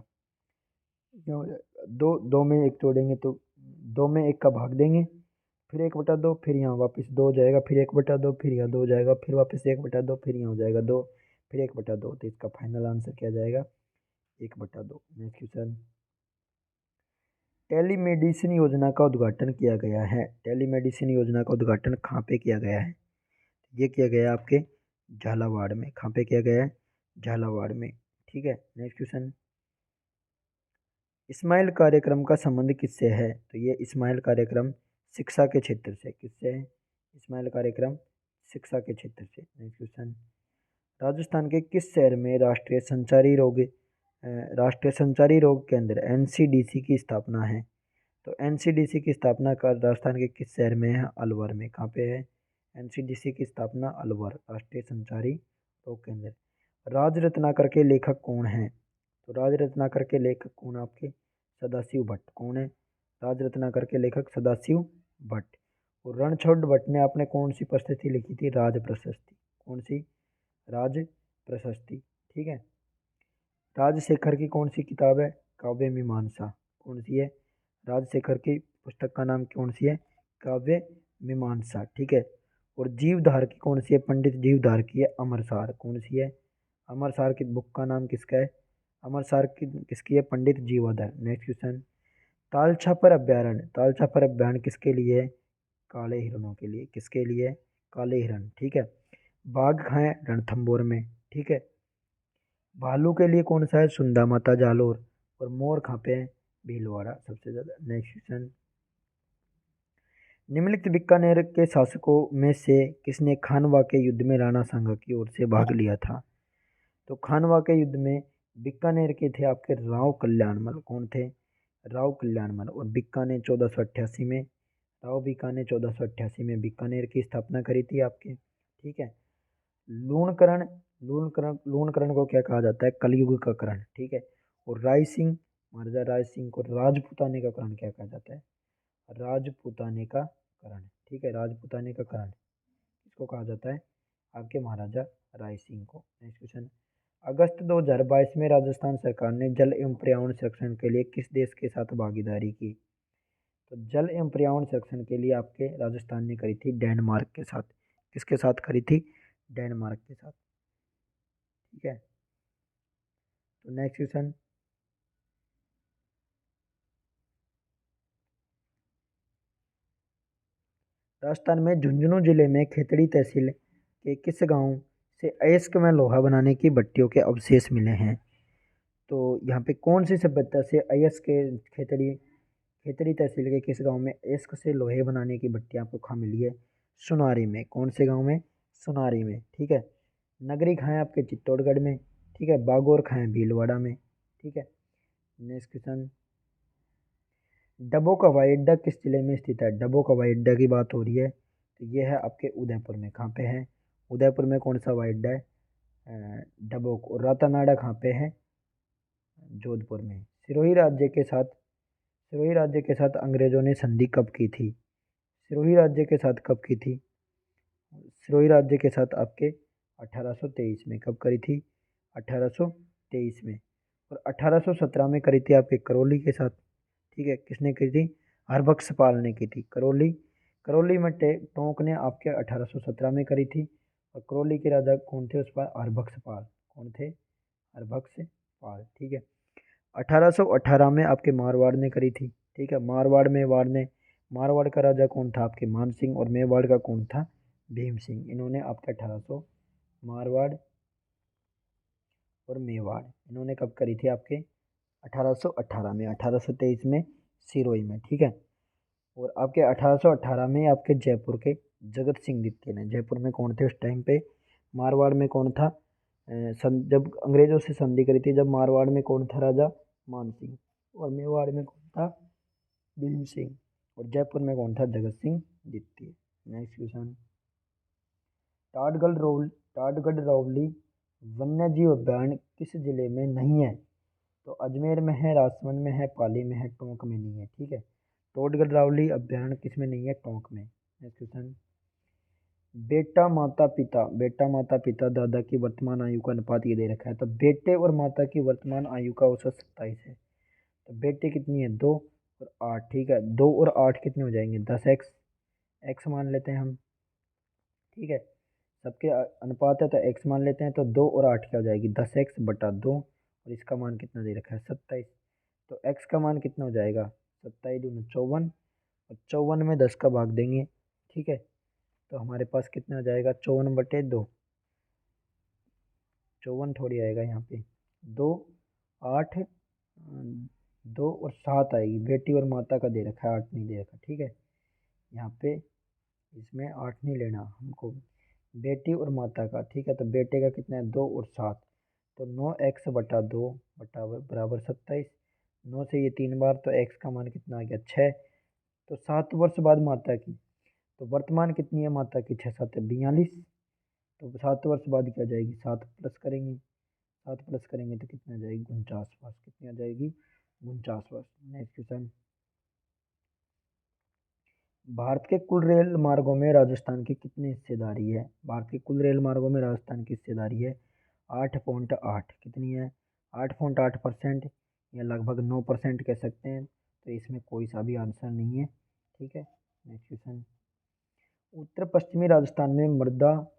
क्या हो जाएगा? दो, दो में एक जोड़ेंगे तो 2 में 1 का भाग देंगे, फिर 1/2, फिर यहाँ वापस 2 हो जाएगा, फिर 1/2, फिर यहाँ 2 हो जाएगा, फिर वापस 1/2, फिर यहाँ हो जाएगा 2, फिर 1/2। तो इसका फाइनल आंसर क्या जाएगा? 1/2। Next question. टेलीमेडिसिन योजना का उद्घाटन किया गया है। टेलीमेडिसिन योजना का उद्घाटन कहाँ पे किया गया है? ये किया गया है आपके झालावाड़ में। कहाँ पे किया गया है? झालावाड़ में, ठीक है। Next question. स्माइल कार्यक्रम का संबंध किससे है? तो ये स्माइल कार्यक्रम शिक्षा के क्षेत्र से। किससे है? स्माइल कार्यक्रम शिक्षा के क्षेत्र से। Next question. राजस्थान के किस शहर में राष्ट्रीय संचारी रोग केंद्र एनसीडीसी की स्थापना है? तो एनसीडीसी की स्थापना कर राजस्थान के किस शहर में है? अलवर में। कहाँ पे है एनसीडीसी की स्थापना? अलवर, राष्ट्रीय संचारी रोग केंद्र। राज रत्नाकर के लेखक कौन है? तो राज रत्नाकर के लेखक कौन? आपके सदाशिव भट्ट। कौन है? राज रत्नाकर के लेखक सदाशिव भट्ट। और रणछोड़ भट्ट ने आपने कौन सी प्रशस्ति लिखी थी? राज प्रशस्ति। कौन सी? राज प्रशस्ति, ठीक है। राजशेखर की कौन सी किताब है? काव्य मीमांसा। कौन सी है? राजशेखर की पुस्तक का नाम कौन सी है? काव्य मीमांसा, ठीक है। और जीवधार की कौन सी है? पंडित जीवधार की है अमरसार। कौन सी है? अमरसार की बुक का नाम किसका है? अमरसार की किसकी है? पंडित जीवाधर। Next question. तालछापर अभ्यारण्य, तालछापर अभ्यारण्य किसके लिए है? काले हिरणों के लिए। किसके लिए? काले हिरण, ठीक है। बाघ कहाँ है? रणथंभौर में, ठीक है। भालू के लिए कौन सा है? सुंदा माता जालोर। और मोर कहाँ पे है? भीलवाड़ा सबसे ज्यादा। Next question. निम्नलिखित बीकानेर के शासकों में से किसने खानवा के युद्ध में राणा सांगा की ओर से भाग लिया था? तो खानवा के युद्ध में बीकानेर के थे आपके राव कल्याणमल। कौन थे? राव कल्याणमल। और बीकानेर 1488 में, राव बीकानेर 1488 में बीकानेर की स्थापना करी थी आपके, ठीक है। लूणकरण, लूणकरण को क्या कहा जाता है? कलयुग का करण, ठीक है। और राय सिंह, महाराजा राय सिंह को राजपूताने का करण क्या कहा जाता है? राजपूताने का करण, ठीक है। राजपूताने का करण इसको कहा जाता है आपके महाराजा राय सिंह को। Next question. अगस्त 2022 में राजस्थान सरकार ने जल एवं पर्यावरण संरक्षण के लिए किस देश के साथ भागीदारी की? तो जल एवं पर्यावरण संरक्षण के लिए आपके राजस्थान ने करी थी डेनमार्क के साथ। किसके साथ करी थी? डेनमार्क के साथ, ठीक है। तो नेक्स्ट क्वेश्चन। राजस्थान में झुंझुनू जिले में खेतड़ी तहसील के किस गांव से अयस्क में लोहा बनाने की भट्टियों के अवशेष मिले हैं? तो यहाँ पे कौन सी सभ्यता से अयस्क के खेतड़ी खेतड़ी तहसील के किस गांव में अयस्क से लोहे बनाने की भट्टियाँ आपको कहाँ मिली है? सुनारी में। कौन से गांव में? सुनारी में, ठीक है। नगरी कहाँ है आपके? चित्तौड़गढ़ में, ठीक है। बागौर कहाँ है? भीलवाड़ा में, ठीक है। Next question. डबोक हवाई अड्डा किस जिले में स्थित है? डबोक हवाई अड्डा की बात हो रही है तो ये है आपके उदयपुर में। कहाँ पे है? उदयपुर में कौन सा हवाई अड्डा है? डबोक। और रातानाडा कहाँ पे है? जोधपुर में। सिरोही राज्य के साथ अंग्रेजों ने संधि कब की थी? सिरोही राज्य के साथ कब की थी? सिरोही राज्य के साथ आपके 1823 में। कब करी थी? 1823 में। और 1817 में करी थी आपके करौली के साथ, ठीक है। किसने की थी? हरबख्श पाल ने की थी। करौली, करौली में टोंक ने आपके 1817 में करी थी। और करौली के राजा कौन थे उस पर? हरबख्श पाल। कौन थे? हरबख्श पाल, ठीक है। 1818 में आपके मारवाड़ ने करी थी, ठीक है। मारवाड़ का राजा कौन था? आपके मान सिंह। और मेवाड़ का कौन था? भीम सिंह। इन्होंने आपके 1800 मारवाड़ और मेवाड़ इन्होंने कब करी थी? आपके 1818 में। 1823 में सिरोही में, ठीक है। और आपके 1818 में आपके जयपुर के जगत सिंह द्वितीय ने, जयपुर में कौन थे उस टाइम पे? मारवाड़ में कौन था? जब अंग्रेजों से संधि करी थी, जब मारवाड़ में कौन था राजा? मान सिंह। और मेवाड़ में कौन था? भीम सिंह। और जयपुर में कौन था? जगत सिंह द्वितीय। नेक्स्ट क्वेश्चन, टाटगढ़ रावली वन्य जीव अभयारण्य किस जिले में नहीं है? तो अजमेर में है, राजसमंद में है, पाली में है, टोंक में नहीं है। ठीक है, टाटगढ़ रावली अभयारण्य किस में नहीं है? टोंक में। नेक्स्ट क्वेश्चन, बेटा माता पिता दादा की वर्तमान आयु का अनुपात ये दे रखा है। तो बेटे और माता की वर्तमान आयु का औसत 27 है। तो बेटे कितनी है? 2 और 8। ठीक है, 2 और 8 कितने हो जाएंगे? 10x। x मान लेते हैं हम। ठीक है, सबके अनुपात है तो x मान लेते हैं। तो 2 और 8 क्या हो जाएगी? 10x/2। और इसका मान कितना दे रखा है? 27। तो x का मान कितना हो जाएगा? 27 दूनी 54। और 54 में 10 का भाग देंगे। ठीक है, तो हमारे पास कितना हो जाएगा? 54/2। 54 थोड़ी आएगा यहाँ पे। 2 8 2 और 7 आएगी। बेटी और माता का दे रखा है, 8 नहीं दे रखा। ठीक है, यहाँ पे इसमें 8 नहीं लेना हमको, बेटी और माता का। ठीक है, तो बेटे का कितना है? 2 और 7। तो 9x/2 बराबर 27। 9 से ये 3 बार, तो x का मान कितना आ गया? 6। तो 7 वर्ष बाद माता की, तो वर्तमान कितनी है माता की? 6 7 42। तो 7 वर्ष बाद क्या जाएगी? 7 प्लस करेंगे। 7 प्लस करेंगे तो कितना आ जाएगी? 49 वर्ष। कितनी आ जाएगी? 49 वर्ष। नेक्स्ट क्वेश्चन, भारत के कुल रेल मार्गों में राजस्थान की कितनी हिस्सेदारी है? भारत के कुल रेल मार्गों में राजस्थान की हिस्सेदारी है 8.8। कितनी है? 8.8% या लगभग 9% कह सकते हैं। तो इसमें कोई सा भी आंसर नहीं है। ठीक है, नेक्स्ट क्वेश्चन, उत्तर पश्चिमी राजस्थान में मृदा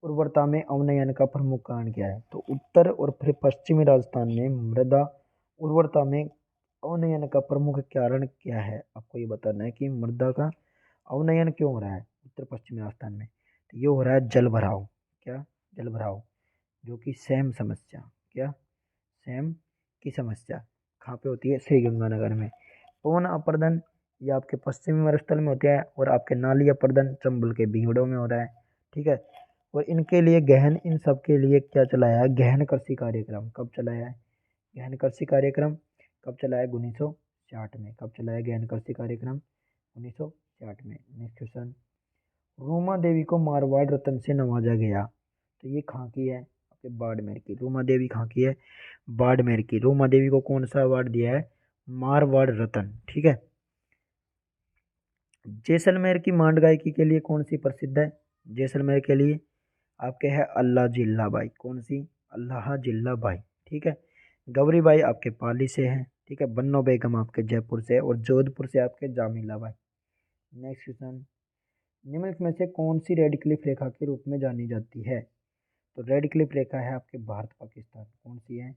उर्वरता में अवनयन का प्रमुख कारण क्या है? तो उत्तर और फिर पश्चिमी राजस्थान में मृदा उर्वरता में अवनयन का प्रमुख कारण क्या है? आपको ये बताना है कि मृदा का अवनयन क्यों हो रहा है उत्तर पश्चिमी राजस्थान में। तो ये हो रहा है जल भराव। क्या? जल भराव, जो कि सैम समस्या। क्या? सैम की समस्या कहाँ पे होती है? श्री गंगानगर में। पवन अपर्दन ये आपके पश्चिमी मरुस्थल में होता है, और आपके नाली अपर्दन चंबल के बीहड़ों में हो रहा है। ठीक है, और इनके लिए गहन, इन सब के लिए क्या चलाया है? गहन कृषि कार्यक्रम। कब चलाया है गहन कृषि कार्यक्रम? कब चलाया है? 1960 में। कब चलाया गहन कृषि कार्यक्रम? 1960 में। नेक्स्ट क्वेश्चन, रूमा देवी को मारवाड़ रत्न से नवाजा गया। तो ये कहाँ की है? आपके बाड़मेर की। रूमा देवी कहाँ की है? बाड़मेर की। रूमा देवी को कौन सा अवार्ड दिया है? मारवाड़ रत्न। ठीक है, जैसलमेर की मांड गायकी के लिए कौन सी प्रसिद्ध है? जैसलमेर के लिए आपके है अल्लाह जिल्ला बाई। कौन सी? अल्लाह जिल्ला बाई। ठीक है, गौरी बाई आपके पाली से है। ठीक है, बन्नो बेगम आपके जयपुर से है, और जोधपुर से आपके जामिला बाई। नेक्स्ट क्वेश्चन, निम्नलिखित में से कौन सी रेड क्लिफ रेखा के रूप में जानी जाती है? तो रेड क्लिफ रेखा है आपके भारत पाकिस्तान। कौन सी है?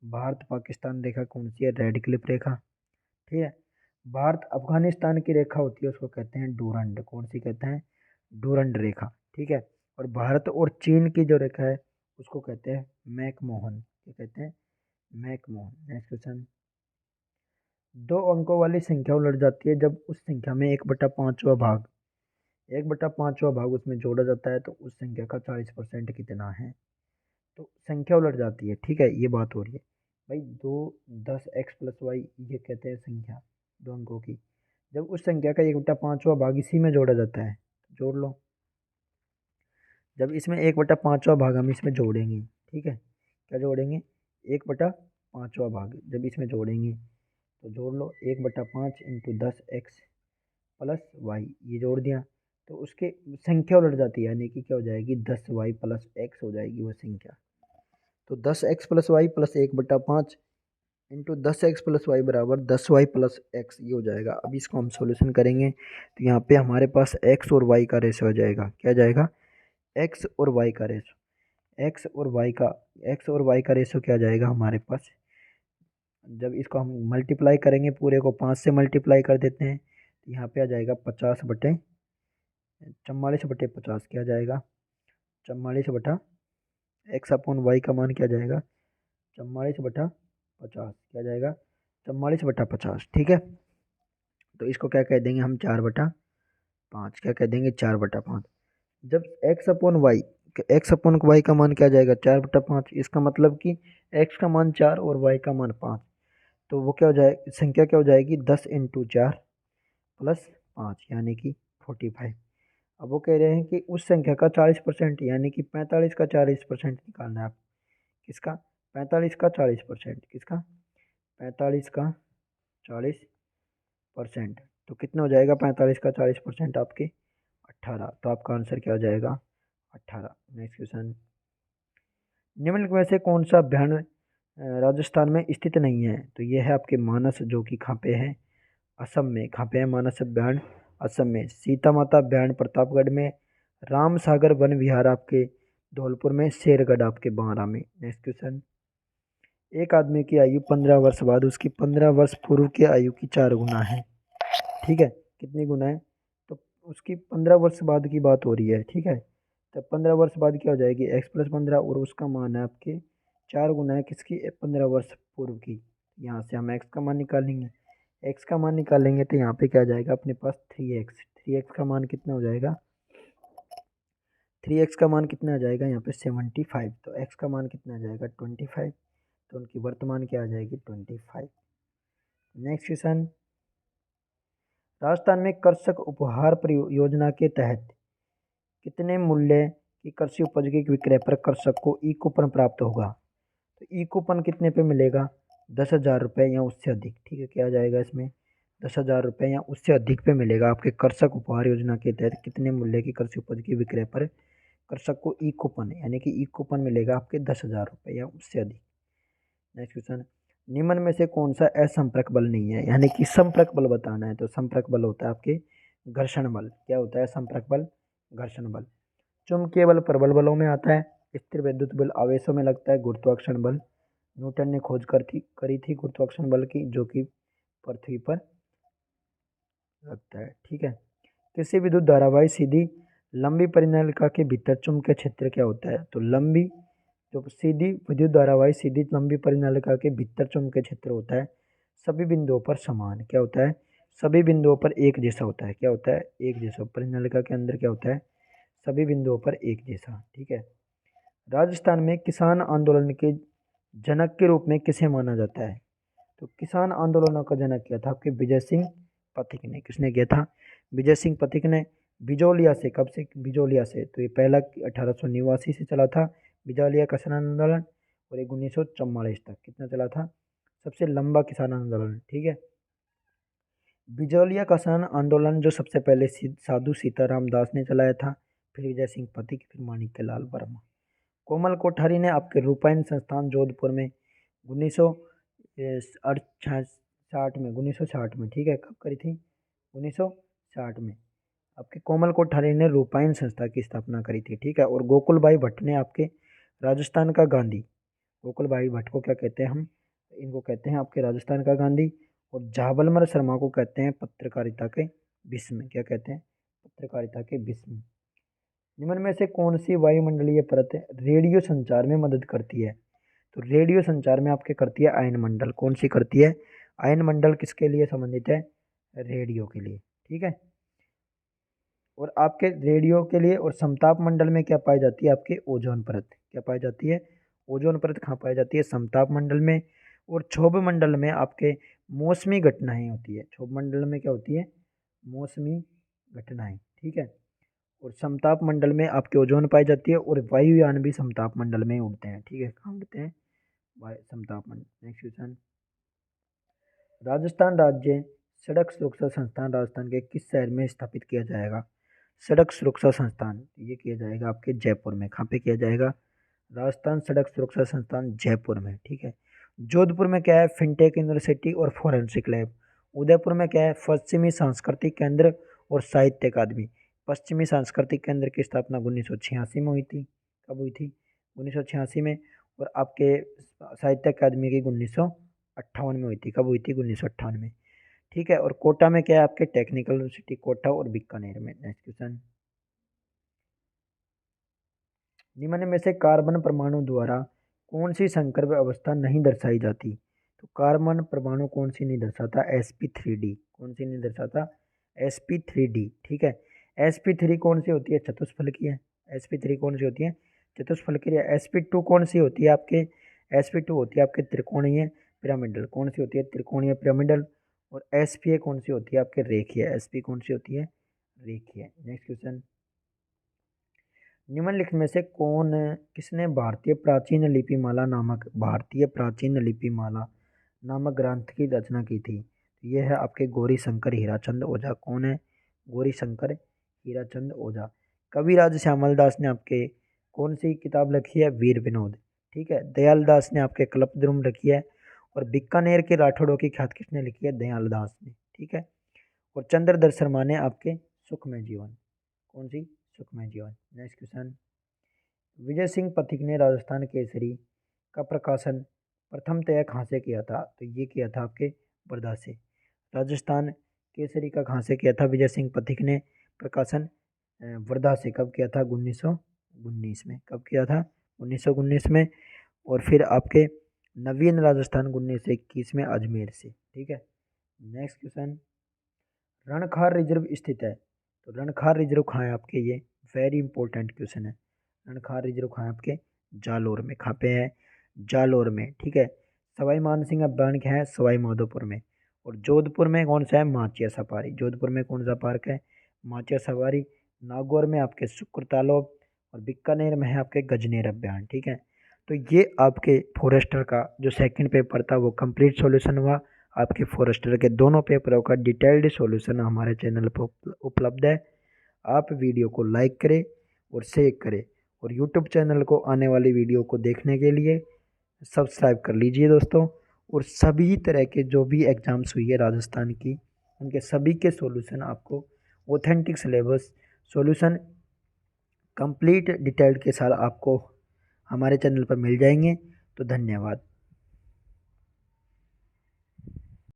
भारत पाकिस्तान रेखा कौन सी है? रेड क्लिफ रेखा। ठीक है, भारत अफगानिस्तान की रेखा होती है, उसको कहते हैं डूरंड। कौन सी कहते हैं? डूरंड रेखा। ठीक है, और भारत और चीन की जो रेखा है उसको कहते हैं मैकमोहन। क्या कहते हैं? मैकमोहन। नेक्स्ट क्वेश्चन, 2 अंकों वाली संख्या उलट जाती है जब उस संख्या में 1/5वां भाग उसमें जोड़ा जाता है, तो उस संख्या का 40% कितना है? तो संख्या उलट जाती है। ठीक है, ये बात हो रही है भाई। 2 10x+y ये कहते हैं संख्या 2 अंकों की। जब उस संख्या का 1/5वां भाग इसी में जोड़ा जाता है, जोड़ लो। जब इसमें 1/5वां भाग हम इसमें जोड़ेंगे, ठीक है, क्या जोड़ेंगे? 1/5वां भाग जब इसमें जोड़ेंगे तो जोड़ लो। 1/5 इंटू 10x+y ये जोड़ दिया, तो उसके संख्या उलट जाती है, यानी कि क्या हो जाएगी? 10y+x हो जाएगी वो संख्या। तो 10x+y प्लस 1/5 इंटू 10x+y बराबर 10y+x ये हो जाएगा। अब इसको हम सॉल्यूशन करेंगे तो यहाँ पे हमारे पास x और y का रेशो हो जाएगा। क्या जाएगा? x और y का रेशो। x और y का रेशो क्या जाएगा हमारे पास? जब इसको हम मल्टीप्लाई करेंगे, पूरे को 5 से मल्टीप्लाई कर देते हैं, तो यहाँ पे आ जाएगा 44/50। क्या जाएगा? 44 x/y का मान क्या जाएगा? 44/50। क्या जाएगा? 44/50। ठीक है, तो इसको क्या कह देंगे हम? 4/5। क्या कह देंगे? 4/5। जब x/y का मान क्या जाएगा? 4/5। इसका मतलब कि x का मान 4 और y का मान 5। तो वो क्या हो जाए, संख्या क्या हो जाएगी, 10 × 4 + 5 यानी कि 45। अब वो कह रहे हैं कि उस संख्या का 40% यानी कि 45 का 40% निकालना है आप। किसका, 45 का 40%, किसका, 45 का 40%। तो कितना हो जाएगा 45 का 40% आपके 18। तो आपका आंसर क्या हो जाएगा, 18। नेक्स्ट क्वेश्चन, निम्नलिखित में से कौन सा अभ्यारण्य राजस्थान में स्थित नहीं है। तो ये है आपके मानस, जो कि कहाँ पे है, असम में। कहाँ पे है मानस अभ्यारण्य, असम में। सीता माता अभ्यारण्य प्रतापगढ़ में। राम सागर वन विहार आपके धौलपुर में। शेरगढ़ आपके बांरा में। नेक्स्ट क्वेश्चन, एक आदमी की आयु 15 वर्ष बाद उसकी 15 वर्ष पूर्व की आयु की 4 गुना है। ठीक है, कितनी गुना है, तो उसकी 15 वर्ष बाद की बात हो रही है। ठीक है, तो 15 वर्ष बाद क्या हो जाएगी, x+15, और उसका मान है आपके 4 गुना है किसकी, 15 वर्ष पूर्व की। यहाँ से हम x का मान निकालेंगे। x का मान निकालेंगे तो यहाँ पे क्या आ जाएगा अपने पास 3x। 3x का मान कितना हो जाएगा, 3x का मान कितना आ जाएगा यहाँ पे 75। तो x का मान कितना आ जाएगा 25। तो उनकी वर्तमान क्या आ जाएगी 25। नेक्स्ट क्वेश्चन, राजस्थान में कृषक उपहार परियोजना के तहत कितने मूल्य की कृषि उपज के विक्रय पर कृषक को ई कूपन प्राप्त होगा। तो ई कूपन कितने पे मिलेगा, 10,000 रुपये या उससे अधिक। ठीक है, क्या आ जाएगा इसमें, 10,000 रुपये या उससे अधिक पे मिलेगा आपके कृषक उपहार योजना के तहत कितने मूल्य की कृषि उपज के विक्रय पर कृषक को ई कूपन यानी कि ई कूपन मिलेगा आपके 10,000 रुपये या उससे अधिक। नेक्स्ट क्वेश्चन, निम्न में से कौन सा असंपर्क बल नहीं है, यानी कि संपर्क बल बताना है। तो संपर्क बल होता है आपके घर्षण बल। क्या होता है संपर्क बल, घर्षण बल। चुंबकीय बल प्रबल बलों में आता है। स्थिर विद्युत बल आवेशों में लगता है। गुरुत्वाकर्षण बल न्यूटन ने खोज करी थी गुरुत्वाकर्षण बल की, जो कि पृथ्वी पर लगता है। ठीक है, किसी विद्युत धारावाही सीधी लंबी परिनालिका के भीतर चुंबकीय क्षेत्र क्या होता है। तो लंबी जो सीधी विद्युत धारावाही सीधी लंबी परिनालिका के भीतर चुंबकीय क्षेत्र होता है सभी बिंदुओं पर समान। क्या होता है, सभी बिंदुओं पर एक जैसा होता है। क्या होता है, एक जैसा। परिनालिका के अंदर क्या होता है, सभी बिंदुओं पर एक जैसा। ठीक है, राजस्थान में किसान आंदोलन के जनक के रूप में किसे माना जाता है। तो किसान आंदोलनों का जनक क्या था आपके, विजय सिंह पथिक ने। किसने किया था, विजय सिंह पथिक ने। बिजौलिया से, कब से, बिजौलिया से। तो ये पहला 1889 से चला था बिजौलिया किसान आंदोलन, और एक 1944 तक कितना चला था, सबसे लंबा किसान आंदोलन। ठीक है, बिजौलिया किसान आंदोलन जो सबसे पहले साधु सीताराम दास ने चलाया था, फिर विजय सिंह पथिक, फिर माणिक्यलाल वर्मा। कोमल कोठारी ने आपके रूपायन संस्थान जोधपुर में 1960 में, 1960 में। ठीक है, कब करी थी, 1960 में आपके कोमल कोठारी ने रूपायन संस्था की स्थापना करी थी। ठीक है, और गोकुल भाई भट्ट ने आपके राजस्थान का गांधी, गोकुल भाई भट्ट को क्या कहते हैं हम, इनको कहते हैं आपके राजस्थान का गांधी। और झाबलमर शर्मा को कहते हैं पत्रकारिता के भीष्म। क्या कहते हैं, पत्रकारिता के भीष्म। निम्न में से कौन सी वायुमंडलीय परत रेडियो संचार में मदद करती है। तो रेडियो संचार में आपके करती है आयन मंडल। कौन सी करती है, आयन मंडल किसके लिए संबंधित है, रेडियो के लिए। ठीक है, और आपके रेडियो के लिए। और समताप मंडल में क्या पाई जाती है आपके ओजोन परत। क्या पाई जाती है, ओजोन परत कहाँ पाई जाती है, समताप मंडल में। और क्षोभ मंडल में आपके मौसमी घटनाएं होती है। क्षोभ मंडल में क्या होती है, मौसमी घटनाएं। ठीक है, और समताप मंडल में आपके ओजोन पाई जाती है। और वायुयान भी समताप मंडल में ही उड़ते हैं। ठीक है, कहाँ उड़ते हैं, समताप मंडल। नेक्स्ट क्वेश्चन, राजस्थान राज्य सड़क सुरक्षा संस्थान राजस्थान के किस शहर में स्थापित किया जाएगा। सड़क सुरक्षा संस्थान ये किया जाएगा आपके जयपुर में। कहाँ पे किया जाएगा, राजस्थान सड़क सुरक्षा संस्थान जयपुर में। ठीक है, जोधपुर में क्या है, फिनटेक यूनिवर्सिटी और फोरेंसिक लैब। उदयपुर में क्या है, पश्चिमी सांस्कृतिक केंद्र और साहित्य अकादमी। पश्चिमी सांस्कृतिक केंद्र की स्थापना 1986 में हुई थी। कब हुई थी, 1986 में। और आपके साहित्य अकादमी की 1958 में हुई थी। कब हुई थी, 1958 में। ठीक है, और कोटा में क्या है आपके टेक्निकल यूनिवर्सिटी कोटा और बीकानेर में। नेक्स्ट क्वेश्चन, निम्न में से कार्बन परमाणु द्वारा कौन सी संकर अवस्था नहीं दर्शाई जाती। तो कार्बन परमाणु कौन सी नहीं दर्शाता, sp3d। कौन सी नहीं दर्शाता, sp3d। ठीक है, sp3 कौन सी होती है, चतुष्फलकीय है। sp3 कौन सी होती है, चतुष्फलकीय। sp2 कौन सी होती है आपके, sp2 होती है आपके त्रिकोणीय। पिरामिडल कौन सी होती है? त्रिकोणीय पिरामिडल। और एसपीए कौन सी होती है? आपके रेखीय। एसपी कौन सी होती है? रेखीय। नेक्स्ट क्वेश्चन, निम्नलिखित में से किसने भारतीय प्राचीन लिपिमाला नामक ग्रंथ की रचना की थी? यह है आपके गौरी शंकर हीराचंद ओझा। कौन है? गौरी शंकर हीराचंद ओझा। कविराज श्यामल दास ने आपके कौन सी किताब लिखी है? वीर विनोद। ठीक है। दयाल दास ने आपके कल्पद्रुम लिखी है। और बीकानेर के राठौड़ों की ख्यात किसने लिखी है? दयाल दास ने। ठीक है। और चंद्रधर शर्मा ने आपके सुखमय जीवन। कौन सी? सुखमय जीवन। नेक्स्ट क्वेश्चन, विजय सिंह पथिक ने राजस्थान केसरी का प्रकाशन प्रथमतया कहाँ से किया था? तो ये किया था आपके वर्धा से। राजस्थान केसरी का कहाँ से किया था विजय सिंह पथिक ने प्रकाशन? वर्धा से। कब किया था? 1919 में। कब किया था? 1919 में। और फिर आपके नवीन राजस्थान 1921 में अजमेर से। ठीक है। नेक्स्ट क्वेश्चन, रणखार रिजर्व स्थित है। तो रणखार रिजर्व कहाँ है आपके? ये वेरी इंपॉर्टेंट क्वेश्चन है। रणखार रिजर्व कहाँ है आपके? जालोर में। कहाँ पे है? जालोर में। ठीक है। सवाई मानसिंह अभ्यारण्य क्या है? सवाई माधोपुर में। और जोधपुर में कौन सा है? माचिया सफारी। जोधपुर में कौन सा पार्क है? माचिया सफारी। नागौर में आपके शुक्र तालाब। और बीकानेर में है आपके गजनेर अभ्यारण्य। ठीक है। तो ये आपके फॉरेस्टर का जो सेकंड पेपर था वो कंप्लीट सॉल्यूशन हुआ। आपके फॉरेस्टर के दोनों पेपरों का डिटेल्ड सॉल्यूशन हमारे चैनल पर उपलब्ध है। आप वीडियो को लाइक करें और शेयर करें, और यूट्यूब चैनल को आने वाली वीडियो को देखने के लिए सब्सक्राइब कर लीजिए दोस्तों। और सभी तरह के जो भी एग्ज़ाम्स हुई है राजस्थान की, उनके सभी के सॉल्यूशन आपको authentic syllabus solution complete detailed के साथ आपको हमारे चैनल पर मिल जाएंगे। तो धन्यवाद।